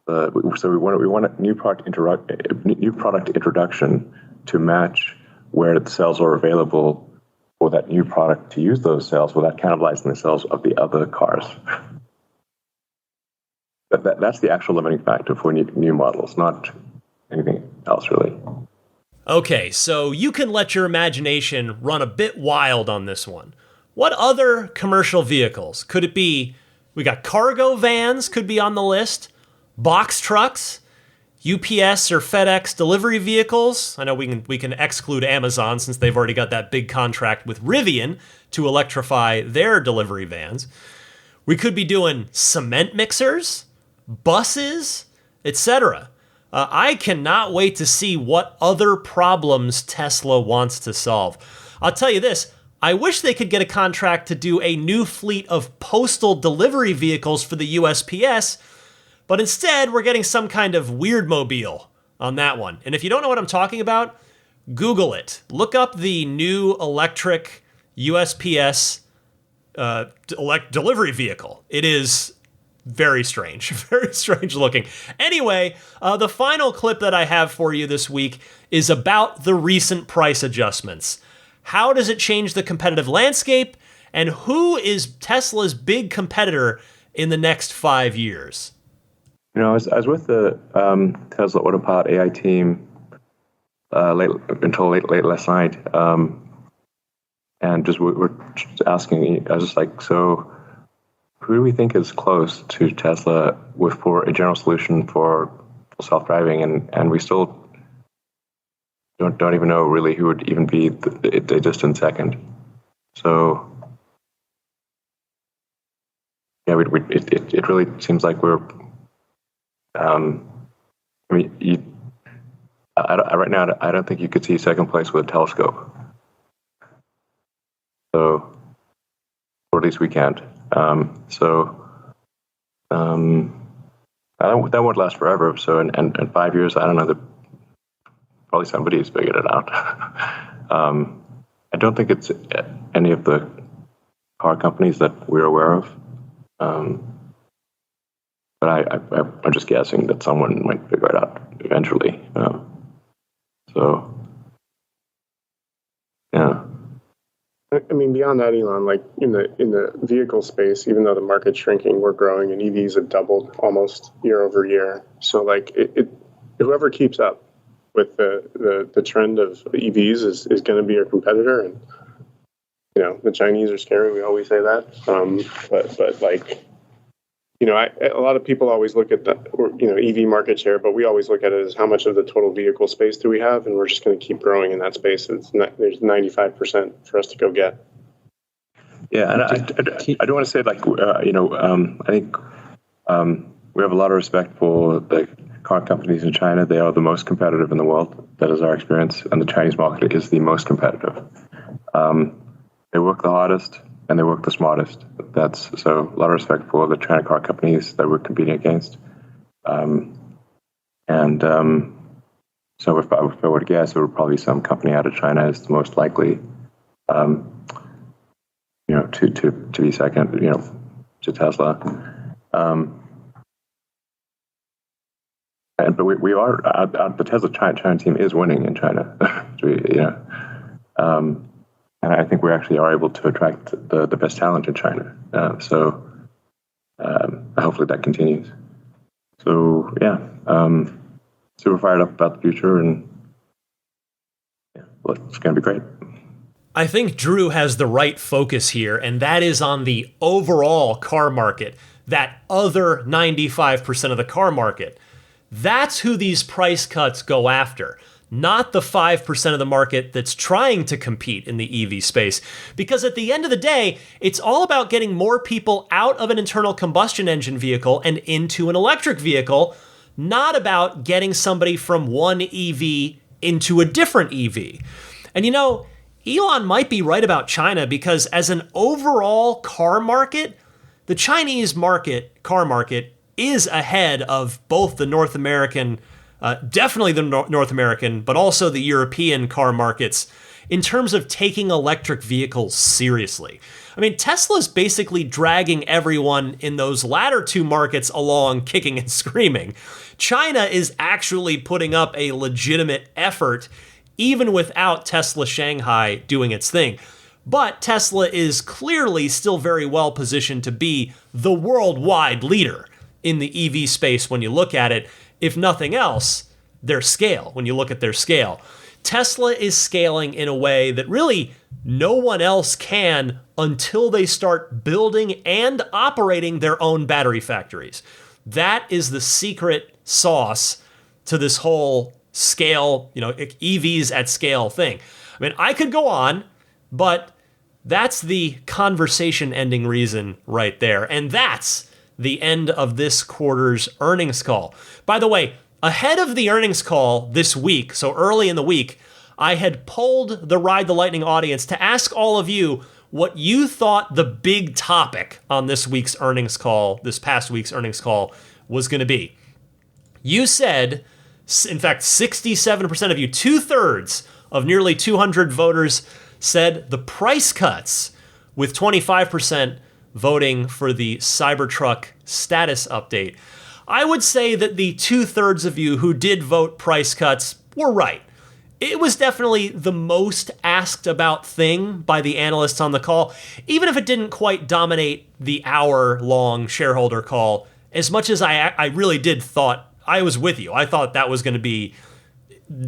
we want a new product introduction to match where the cells are available for that new product to use those cells without cannibalizing the cells of the other cars. That's the actual limiting factor for new models, not anything else really. Okay, so you can let your imagination run a bit wild on this one. What other commercial vehicles? Could it be, we got cargo vans could be on the list, box trucks, UPS or FedEx delivery vehicles. I know we can exclude Amazon since they've already got that big contract with Rivian to electrify their delivery vans. We could be doing cement mixers, buses, etc. I cannot wait to see what other problems Tesla wants to solve. I'll tell you this, I wish they could get a contract to do a new fleet of postal delivery vehicles for the USPS, but instead we're getting some kind of weird mobile on that one. And if you don't know what I'm talking about, Google it. Look up the new electric USPS delivery vehicle. It is very strange, very strange looking. Anyway, the final clip that I have for you this week is about the recent price adjustments. How does it change the competitive landscape? And who is Tesla's big competitor in the next 5 years? I was with the Tesla Autopilot AI team until late last night, and we're just asking. I was just like, so who do we think is close to Tesla for a general solution for self-driving? And we still don't even know really who would even be the distant second. So yeah, it really seems like we're. Right now, I don't think you could see second place with a telescope. So, or at least we can't. That won't last forever. So, in 5 years, I don't know. Probably somebody's figured it out. I don't think it's any of the car companies that we're aware of. But I'm just guessing that someone might figure it out eventually. Yeah. I mean, beyond that, Elon, like in the vehicle space, even though the market's shrinking, we're growing, and EVs have doubled almost year over year. So, like, whoever keeps up with the trend of EVs is going to be your competitor. And, the Chinese are scary. We always say that. But like, a lot of people always look at the, EV market share, but we always look at it as how much of the total vehicle space do we have? And we're just going to keep growing in that space. There's 95% for us to go get. Yeah. And I do want to say, like, I think we have a lot of respect for the car companies in China. They are the most competitive in the world. That is our experience. And the Chinese market is the most competitive. They work the hardest and they work the smartest. So a lot of respect for the China car companies that we're competing against. So if I were to guess, it would probably some company out of China is the most likely, to be second, to Tesla. But we are the Tesla China team is winning in China. And I think we actually are able to attract the best talent in China. So hopefully that continues. So yeah, super fired up about the future, and it's going to be great. I think Drew has the right focus here, and that is on the overall car market, that other 95% of the car market. That's who these price cuts go after, not the 5% of the market that's trying to compete in the EV space. Because at the end of the day, it's all about getting more people out of an internal combustion engine vehicle and into an electric vehicle, not about getting somebody from one EV into a different EV. And Elon might be right about China, because as an overall car market, the Chinese car market, is ahead of both the North American, definitely the North American, but also the European car markets in terms of taking electric vehicles seriously. I mean, Tesla's basically dragging everyone in those latter two markets along, kicking and screaming. China is actually putting up a legitimate effort, even without Tesla Shanghai doing its thing. But Tesla is clearly still very well positioned to be the worldwide leader in the EV space when you look at it. If nothing else, their scale, when you look at their scale. Tesla is scaling in a way that really no one else can until they start building and operating their own battery factories. That is the secret sauce to this whole scale, EVs at scale thing. I mean, I could go on, but that's the conversation ending reason right there. And that's the end of this quarter's earnings call. By the way, ahead of the earnings call this week, so early in the week, I had polled the Ride the Lightning audience to ask all of you what you thought the big topic on this week's earnings call, this past week's earnings call, was going to be. You said, in fact, 67% of you, 2/3 of nearly 200 voters, said the price cuts, with 25% voting for the Cybertruck status update. I would say that the 2/3 of you who did vote price cuts were right. It was definitely the most asked about thing by the analysts on the call, even if it didn't quite dominate the hour-long shareholder call, as much as I really did thought, I was with you. I thought that was going to be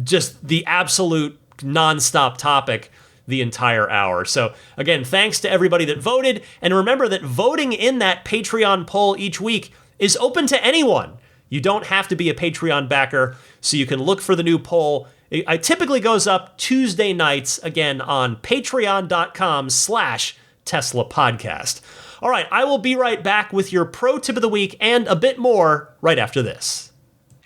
just the absolute nonstop topic the entire hour. So again, thanks to everybody that voted. And remember that voting in that Patreon poll each week is open to anyone. You don't have to be a Patreon backer, so you can look for the new poll. It typically goes up Tuesday nights, again, on patreon.com/Tesla podcast. All right, I will be right back with your pro tip of the week and a bit more right after this.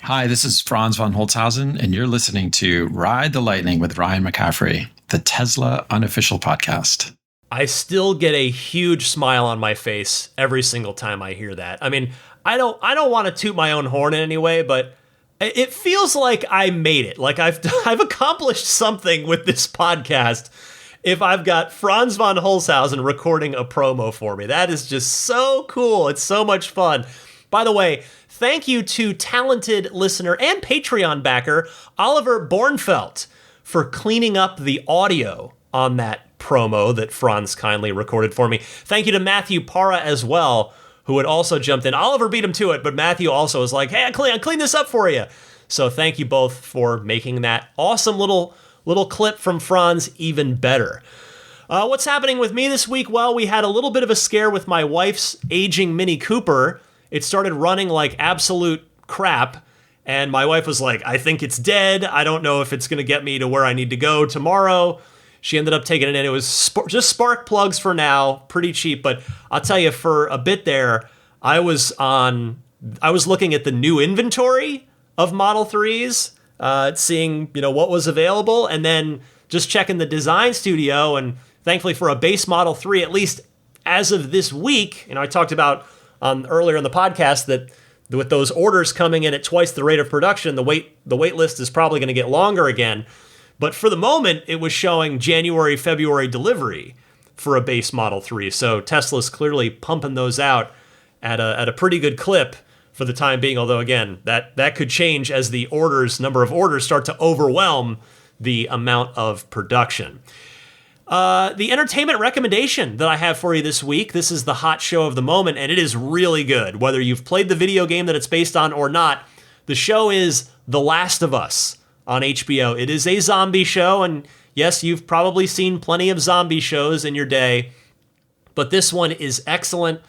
Hi, this is Franz von Holzhausen, and you're listening to Ride the Lightning with Ryan McCaffrey, the Tesla unofficial podcast. I still get a huge smile on my face every single time I hear that. I mean, I don't want to toot my own horn in any way, but it feels like I made it. Like I've accomplished something with this podcast if I've got Franz von Holzhausen recording a promo for me. That is just so cool. It's so much fun. By the way, thank you to talented listener and Patreon backer Oliver Bornfelt for cleaning up the audio on that promo that Franz kindly recorded for me. Thank you to Matthew Parra as well, who had also jumped in. Oliver beat him to it, but Matthew also was like, hey, I clean this up for you. So thank you both for making that awesome little clip from Franz even better. What's happening with me this week? Well, we had a little bit of a scare with my wife's aging Mini Cooper. It started running like absolute crap, and my wife was like, I think it's dead. I don't know if it's going to get me to where I need to go tomorrow. She ended up taking it in. It was just spark plugs for now, pretty cheap. But I'll tell you, for a bit there, I was looking at the new inventory of Model 3s, seeing what was available, and then just checking the design studio. And thankfully for a base Model 3, at least as of this week, I talked about earlier in the podcast that with those orders coming in at twice the rate of production, the wait list is probably going to get longer again. But for the moment, it was showing January, February delivery for a base Model 3. So Tesla's clearly pumping those out at a pretty good clip for the time being. Although, again, that could change as the number of orders start to overwhelm the amount of production. The entertainment recommendation that I have for you this week, this is the hot show of the moment, and it is really good. Whether you've played the video game that it's based on or not, the show is The Last of Us on HBO. It is a zombie show, and yes, you've probably seen plenty of zombie shows in your day, but this one is excellent.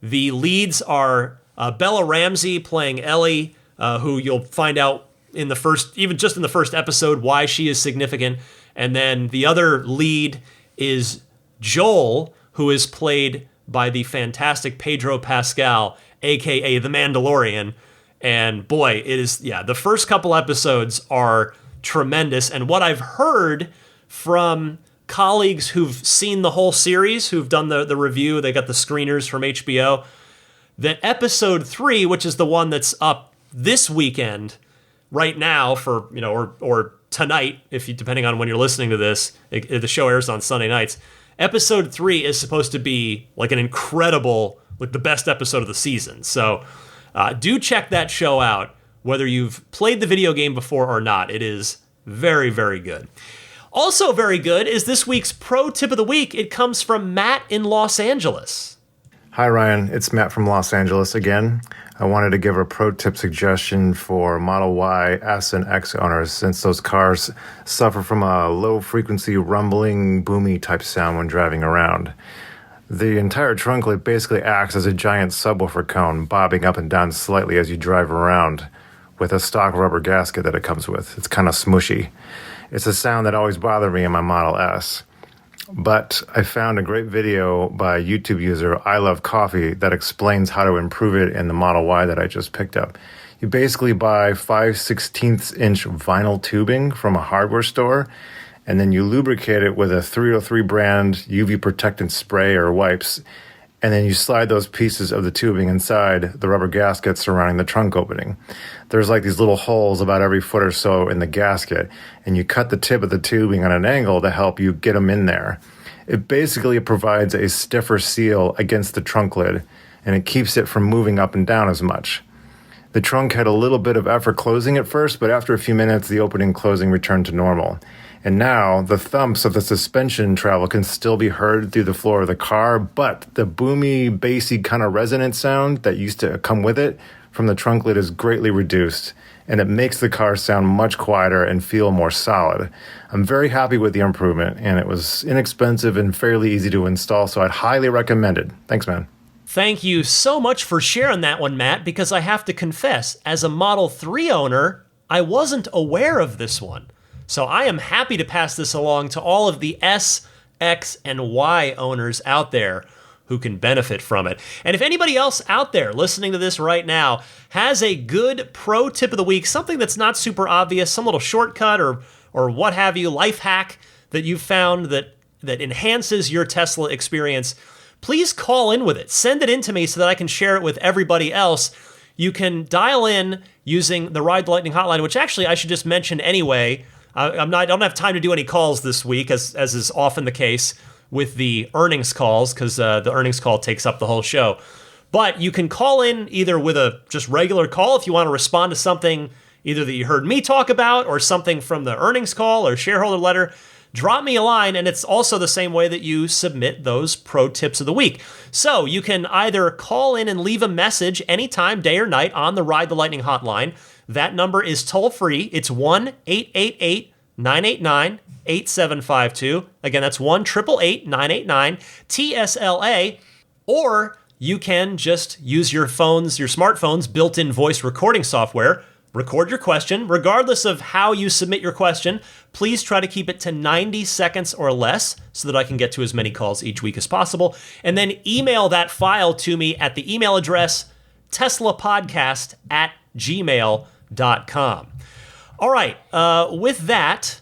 The leads are Bella Ramsey playing Ellie, who you'll find out in the first episode why she is significant. And then the other lead is Joel, who is played by the fantastic Pedro Pascal, aka the Mandalorian. And boy, the first couple episodes are tremendous. And what I've heard from colleagues who've seen the whole series, who've done the review, they got the screeners from HBO, that episode 3, which is the one that's up this weekend right now for, or tonight, depending on when you're listening to this, the show airs on Sunday nights. Episode 3 is supposed to be like an incredible, like the best episode of the season. So do check that show out, whether you've played the video game before or not. It is very, very good. Also very good is this week's Pro Tip of the Week. It comes from Matt in Los Angeles. Hi, Ryan. It's Matt from Los Angeles again. I wanted to give a pro tip suggestion for Model Y, S, and X owners, since those cars suffer from a low-frequency, rumbling, boomy type sound when driving around. The entire trunk lid basically acts as a giant subwoofer cone, bobbing up and down slightly as you drive around, with a stock rubber gasket that it comes with. It's kind of smushy. It's a sound that always bothered me in my Model S. But I found a great video by a YouTube user, I Love Coffee, that explains how to improve it in the Model Y that I just picked up. You basically buy 5/16-inch vinyl tubing from a hardware store, and then you lubricate it with a 303 brand UV protectant spray or wipes, and then you slide those pieces of the tubing inside the rubber gasket surrounding the trunk opening. There's like these little holes about every foot or so in the gasket, and you cut the tip of the tubing on an angle to help you get them in there. It basically provides a stiffer seal against the trunk lid, and it keeps it from moving up and down as much. The trunk had a little bit of effort closing at first, but after a few minutes, the opening and closing returned to normal. And now, the thumps of the suspension travel can still be heard through the floor of the car, but the boomy, bassy kind of resonant sound that used to come with it from the trunk lid is greatly reduced, and it makes the car sound much quieter and feel more solid. I'm very happy with the improvement, and it was inexpensive and fairly easy to install, so I'd highly recommend it. Thanks, man. Thank you so much for sharing that one, Matt, because I have to confess, as a Model 3 owner, I wasn't aware of this one. So I am happy to pass this along to all of the S, X, and Y owners out there who can benefit from it. And if anybody else out there listening to this right now has a good pro tip of the week, something that's not super obvious, some little shortcut or what have you, life hack that you've found that enhances your Tesla experience, please call in with it. Send it in to me so that I can share it with everybody else. You can dial in using the Ride the Lightning hotline, which actually I should just mention anyway. I don't have time to do any calls this week, as is often the case with the earnings calls, because the earnings call takes up the whole show. But you can call in either with a just regular call if you want to respond to something either that you heard me talk about or something from the earnings call or shareholder letter. Drop me a line, and it's also the same way that you submit those pro tips of the week. So you can either call in and leave a message anytime, day or night, on the Ride the Lightning hotline. That number is toll-free. It's 1-888-989-8752. Again, that's 1-888-989-TSLA. Or you can just use your smartphone's built-in voice recording software. Record your question. Regardless of how you submit your question, please try to keep it to 90 seconds or less so that I can get to as many calls each week as possible. And then email that file to me at the email address teslapodcast@gmail.com. All right, with that,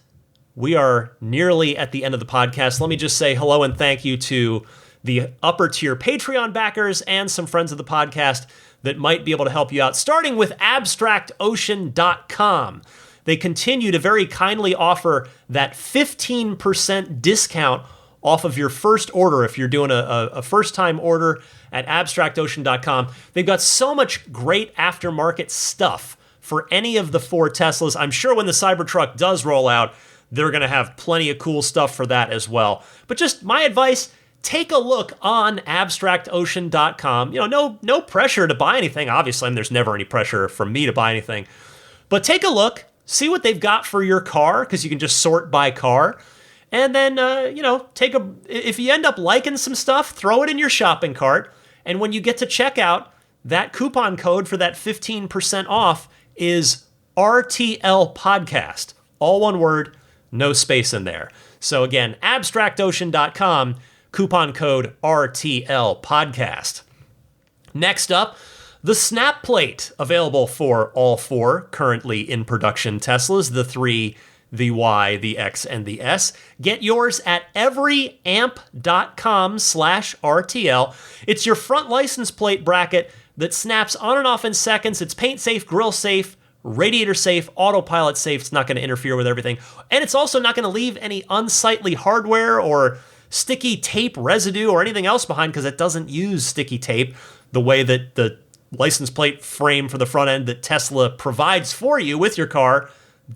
we are nearly at the end of the podcast. Let me just say hello and thank you to the upper tier Patreon backers and some friends of the podcast that might be able to help you out, starting with abstractocean.com. They continue to very kindly offer that 15% discount off of your first order if you're doing a first-time order at abstractocean.com. They've got so much great aftermarket stuff for any of the 4 Teslas. I'm sure when the Cybertruck does roll out, they're going to have plenty of cool stuff for that as well. But just my advice, take a look on abstractocean.com. No pressure to buy anything. Obviously, there's never any pressure from me to buy anything. But take a look, see what they've got for your car, because you can just sort by car. And then, if you end up liking some stuff, throw it in your shopping cart. And when you get to checkout, that coupon code for that 15% off is RTL Podcast. All one word, no space in there. So again, abstractocean.com, coupon code RTL Podcast. Next up, the snap plate, available for all 4 currently in production Teslas, the 3, the Y, the X, and the S. Get yours at everyamp.com/RTL. It's your front license plate bracket that snaps on and off in seconds. It's paint safe, grill safe, radiator safe, autopilot safe. It's not going to interfere with everything. And it's also not going to leave any unsightly hardware or sticky tape residue or anything else behind, because it doesn't use sticky tape the way that the license plate frame for the front end that Tesla provides for you with your car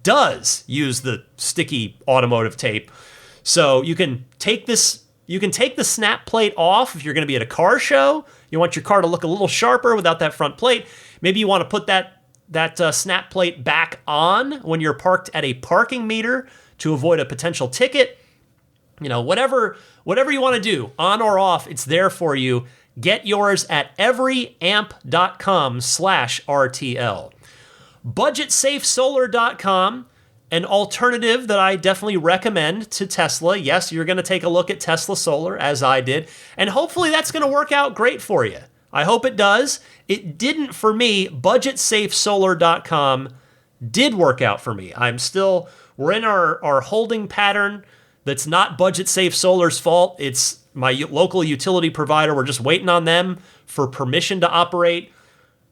does use the sticky automotive tape. So you can take the snap plate off if you're going to be at a car show. You want your car to look a little sharper without that front plate. Maybe you want to put that snap plate back on when you're parked at a parking meter to avoid a potential ticket. Whatever you want to do, on or off, it's there for you. Get yours at everyamp.com/RTL. BudgetSafeSolar.com, an alternative that I definitely recommend to Tesla. Yes, you're going to take a look at Tesla Solar, as I did, and hopefully that's going to work out great for you. I hope it does. It didn't for me. BudgetSafeSolar.com did work out for me. We're in our holding pattern. That's not Budget Safe Solar's fault. It's my local utility provider. We're just waiting on them for permission to operate.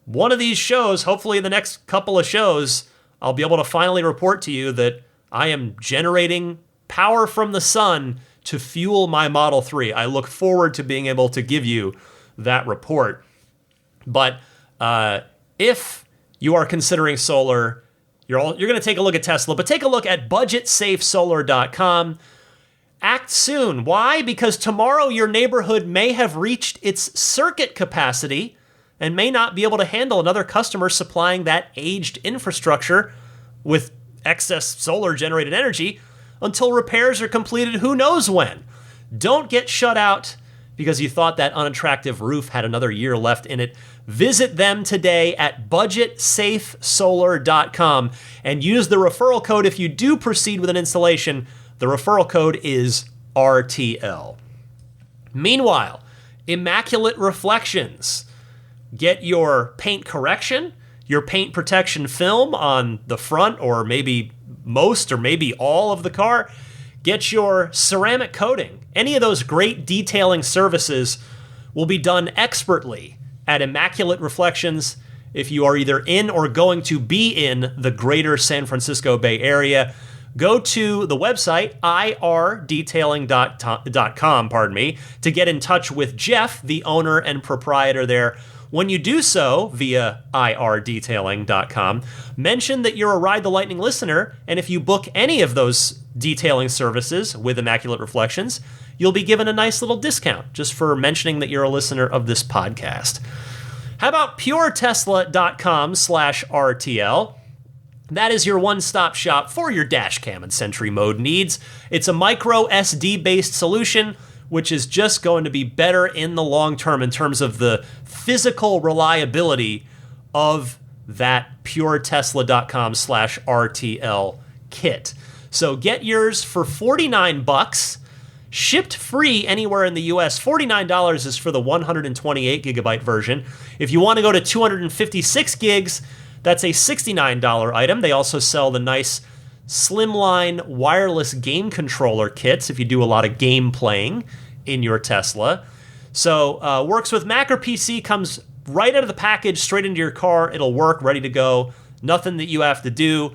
One of these shows, hopefully in the next couple of shows, I'll be able to finally report to you that I am generating power from the sun to fuel my Model 3. I look forward to being able to give you that report. But if you are considering solar, you're going to take a look at Tesla, but take a look at BudgetSafeSolar.com. Act soon. Why? Because tomorrow your neighborhood may have reached its circuit capacity and may not be able to handle another customer supplying that aged infrastructure with excess solar-generated energy until repairs are completed who knows when. Don't get shut out because you thought that unattractive roof had another year left in it. Visit them today at BudgetSafeSolar.com and use the referral code if you do proceed with an installation. The referral code is RTL. Meanwhile, Immaculate Reflections. Get your paint correction, your paint protection film on the front, or maybe most or maybe all of the car. Get your ceramic coating. Any of those great detailing services will be done expertly at Immaculate Reflections if you are either in or going to be in the greater San Francisco Bay Area. Go to the website, irdetailing.com, to get in touch with Jeff, the owner and proprietor there. When you do so via irdetailing.com, mention that you're a Ride the Lightning listener, and if you book any of those detailing services with Immaculate Reflections, you'll be given a nice little discount just for mentioning that you're a listener of this podcast. How about puretesla.com/RTL? That is your one-stop shop for your dash cam and Sentry mode needs. It's a micro SD-based solution, which is just going to be better in the long term in terms of the physical reliability of that puretesla.com/RTL kit. So get yours for $49, shipped free anywhere in the US. $49 is for the 128 gigabyte version. If you want to go to 256 gigs, that's a $69 item. They also sell the nice slimline wireless game controller kits if you do a lot of game playing in your Tesla. So works with Mac or PC, comes right out of the package, straight into your car. It'll work, ready to go. Nothing that you have to do.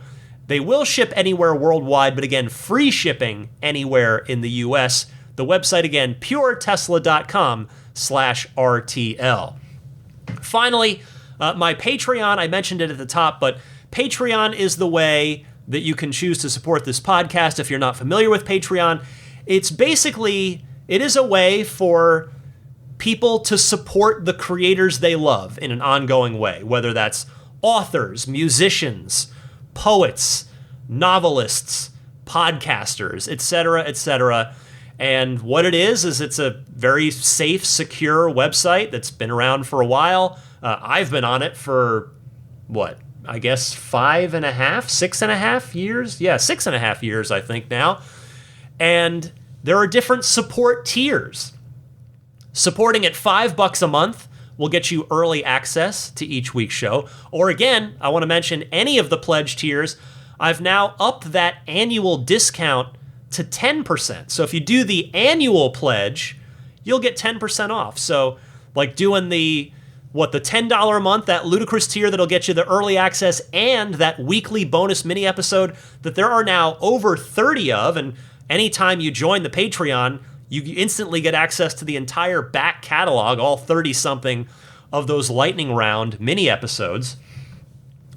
They will ship anywhere worldwide, but again, free shipping anywhere in the US. The website again, puretesla.com/RTL. Finally, my Patreon, I mentioned it at the top, but Patreon is the way that you can choose to support this podcast if you're not familiar with Patreon. It is a way for people to support the creators they love in an ongoing way, whether that's authors, musicians, poets, novelists, podcasters, etc., etc. And what it is it's a very safe, secure website that's been around for a while. I've been on it for, 6.5 years? Yeah, 6.5 years, I think now. And there are different support tiers. Supporting at $5 a month will get you early access to each week's show. Or again, I want to mention any of the pledge tiers. I've now upped that annual discount to 10%. So if you do the annual pledge, you'll get 10% off. So like doing the $10 a month, that ludicrous tier that'll get you the early access and that weekly bonus mini episode that there are now over 30 of. And anytime you join the Patreon, you instantly get access to the entire back catalog, all 30-something of those lightning round mini episodes.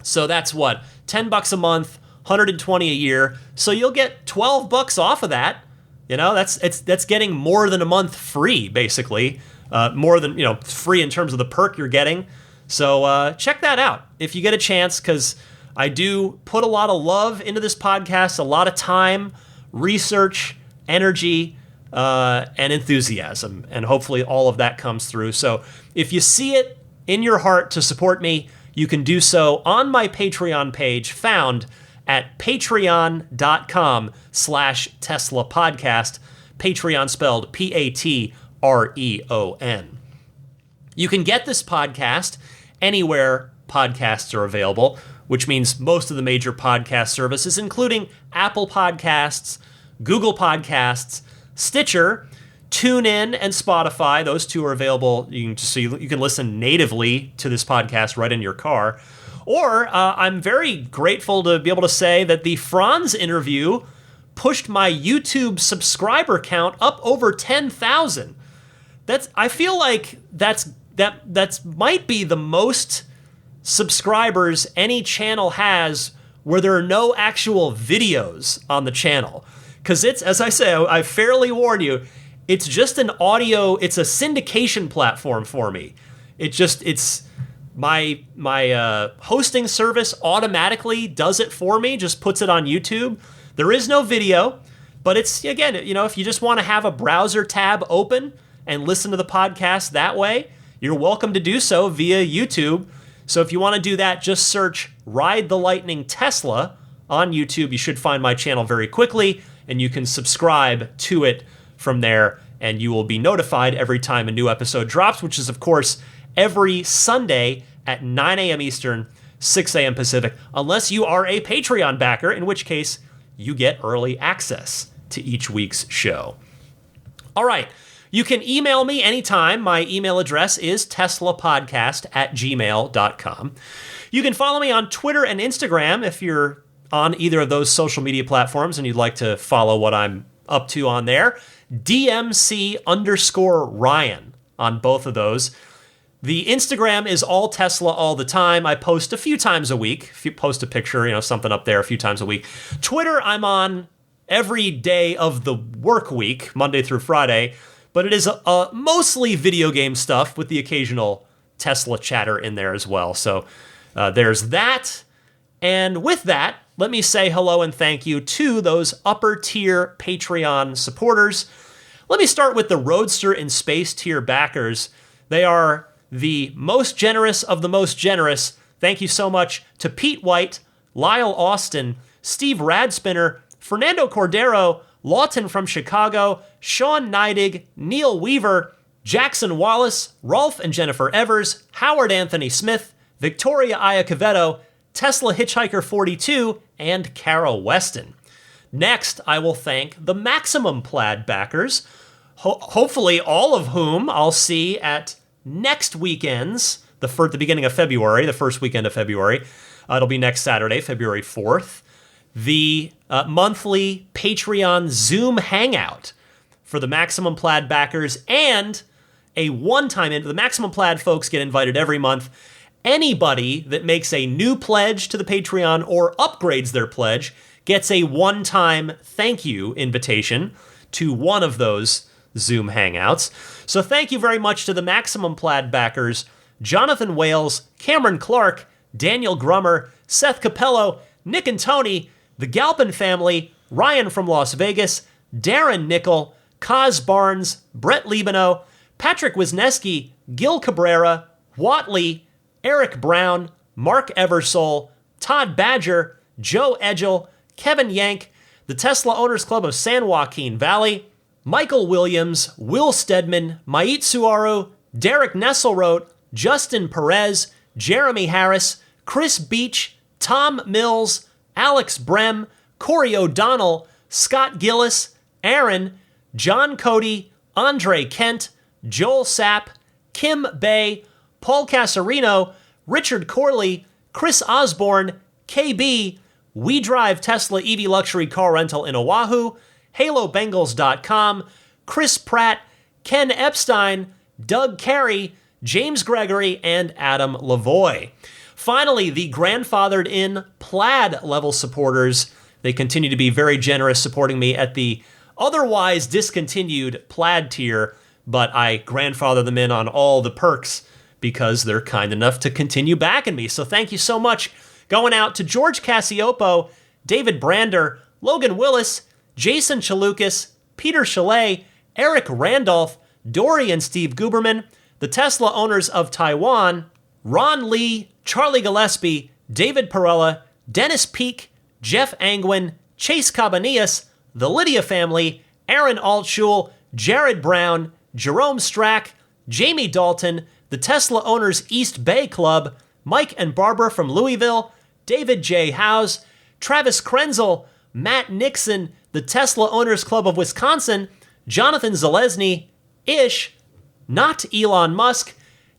So that's $10 a month, $120 a year. So you'll get $12 off of that. That's getting more than a month free, basically. More than, free in terms of the perk you're getting. So check that out if you get a chance, because I do put a lot of love into this podcast, a lot of time, research, energy, and enthusiasm, and hopefully all of that comes through. So if you see it in your heart to support me, you can do so on my Patreon page found at patreon.com/Tesla podcast, Patreon spelled Patreon. You can get this podcast anywhere podcasts are available, which means most of the major podcast services, including Apple Podcasts, Google Podcasts, Stitcher, TuneIn, and Spotify. Those two are available. You can listen natively to this podcast right in your car. Or I'm very grateful to be able to say that the Franz interview pushed my YouTube subscriber count up over 10,000. I feel like that might be the most subscribers any channel has where there are no actual videos on the channel. Because it's, as I say, I fairly warn you, it's just an audio, it's a syndication platform for me. It's my hosting service automatically does it for me, just puts it on YouTube. There is no video, but it's, again, if you just want to have a browser tab open and listen to the podcast that way, you're welcome to do so via YouTube. So if you want to do that, just search Ride the Lightning Tesla on YouTube. You should find my channel very quickly, and you can subscribe to it from there, and you will be notified every time a new episode drops, which is, of course, every Sunday at 9 a.m. Eastern, 6 a.m. Pacific, unless you are a Patreon backer, in which case you get early access to each week's show. All right. You can email me anytime. My email address is teslapodcast@gmail.com. You can follow me on Twitter and Instagram if you're on either of those social media platforms and you'd like to follow what I'm up to on there. DMC_Ryan on both of those. The Instagram is all Tesla all the time. I post a few times a week. If you post a picture, something up there a few times a week. Twitter, I'm on every day of the work week, Monday through Friday. But it is mostly video game stuff with the occasional Tesla chatter in there as well. So there's that. And with that, let me say hello and thank you to those upper tier Patreon supporters. Let me start with the Roadster and Space tier backers. They are the most generous of the most generous. Thank you so much to Pete White, Lyle Austin, Steve Radspinner, Fernando Cordero, Lawton from Chicago, Sean Neidig, Neil Weaver, Jackson Wallace, Rolf and Jennifer Evers, Howard Anthony Smith, Victoria Iacovetto, Tesla Hitchhiker 42, and Carol Weston. Next, I will thank the Maximum Plaid backers, hopefully all of whom I'll see at next weekend's, the beginning of February, the first weekend of February. It'll be next Saturday, February 4th. The monthly Patreon Zoom Hangout for the Maximum Plaid backers, and a one-time, the Maximum Plaid folks get invited every month. Anybody that makes a new pledge to the Patreon or upgrades their pledge gets a one-time thank you invitation to one of those Zoom Hangouts. So thank you very much to the Maximum Plaid backers, Jonathan Wales, Cameron Clark, Daniel Grummer, Seth Capello, Nick and Tony, the Galpin family, Ryan from Las Vegas, Darren Nickel, Kaz Barnes, Brett Libano, Patrick Wisniewski, Gil Cabrera, Watley, Eric Brown, Mark Eversole, Todd Badger, Joe Edgel, Kevin Yank, the Tesla Owners Club of San Joaquin Valley, Michael Williams, Will Stedman, Mait Suaru, Derek Nesselrote, Justin Perez, Jeremy Harris, Chris Beach, Tom Mills, Alex Brem, Corey O'Donnell, Scott Gillis, Aaron, John Cody, Andre Kent, Joel Sapp, Kim Bay, Paul Casarino, Richard Corley, Chris Osborne, KB, We Drive Tesla EV Luxury Car Rental in Oahu, HaloBengals.com, Chris Pratt, Ken Epstein, Doug Carey, James Gregory, and Adam Lavoie. Finally, the grandfathered in Plaid level supporters. They continue to be very generous supporting me at the otherwise discontinued Plaid tier, but I grandfather them in on all the perks because they're kind enough to continue backing me. So thank you so much. Going out to George Cassiopo, David Brander, Logan Willis, Jason Chalukas, Peter Chalet, Eric Randolph, Dory and Steve Guberman, the Tesla Owners of Taiwan, Ron Lee, Charlie Gillespie, David Perella, Dennis Peak, Jeff Angwin, Chase Cabanillas, the Lydia family, Aaron Altschul, Jared Brown, Jerome Strack, Jamie Dalton, the Tesla Owners East Bay Club, Mike and Barbara from Louisville, David J. Howes, Travis Krenzel, Matt Nixon, the Tesla Owners Club of Wisconsin, Jonathan Zalesny, Ish, not Elon Musk,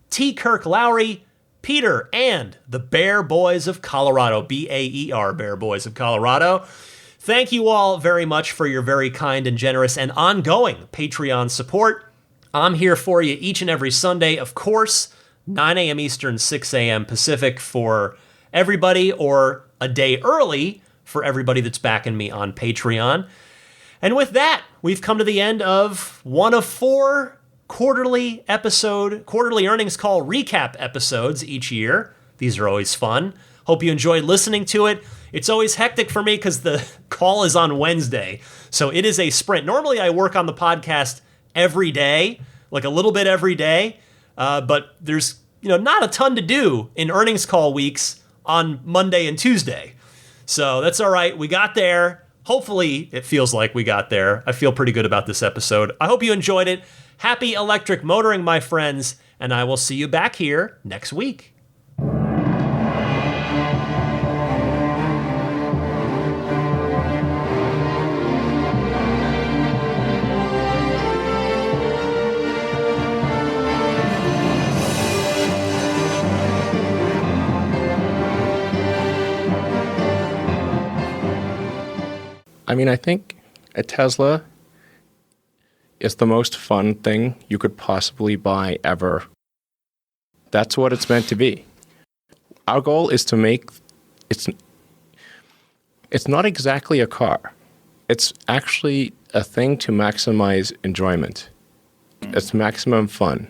T. Kirk Lowry, Peter, and the Bear Boys of Colorado, B-A-E-R, Bear Boys of Colorado. Thank you all very much for your very kind and generous and ongoing Patreon support. I'm here for you each and every Sunday, of course, 9 a.m. Eastern, 6 a.m. Pacific for everybody, or a day early for everybody that's backing me on Patreon. And with that, we've come to the end of one of 4 quarterly earnings call recap episodes each year. These are always fun. Hope you enjoyed listening to it. It's always hectic for me because the call is on Wednesday, so it is a sprint. Normally I work on the podcast every day, like a little bit every day, but there's not a ton to do in earnings call weeks on Monday and Tuesday. So that's all right. We got there. Hopefully it feels like we got there. I feel pretty good about this episode. I hope you enjoyed it. Happy electric motoring, my friends, and I will see you back here next week. I mean, I think a Tesla is the most fun thing you could possibly buy ever. That's what it's meant to be. Our goal is to make it's not exactly a car. It's actually a thing to maximize enjoyment. It's maximum fun.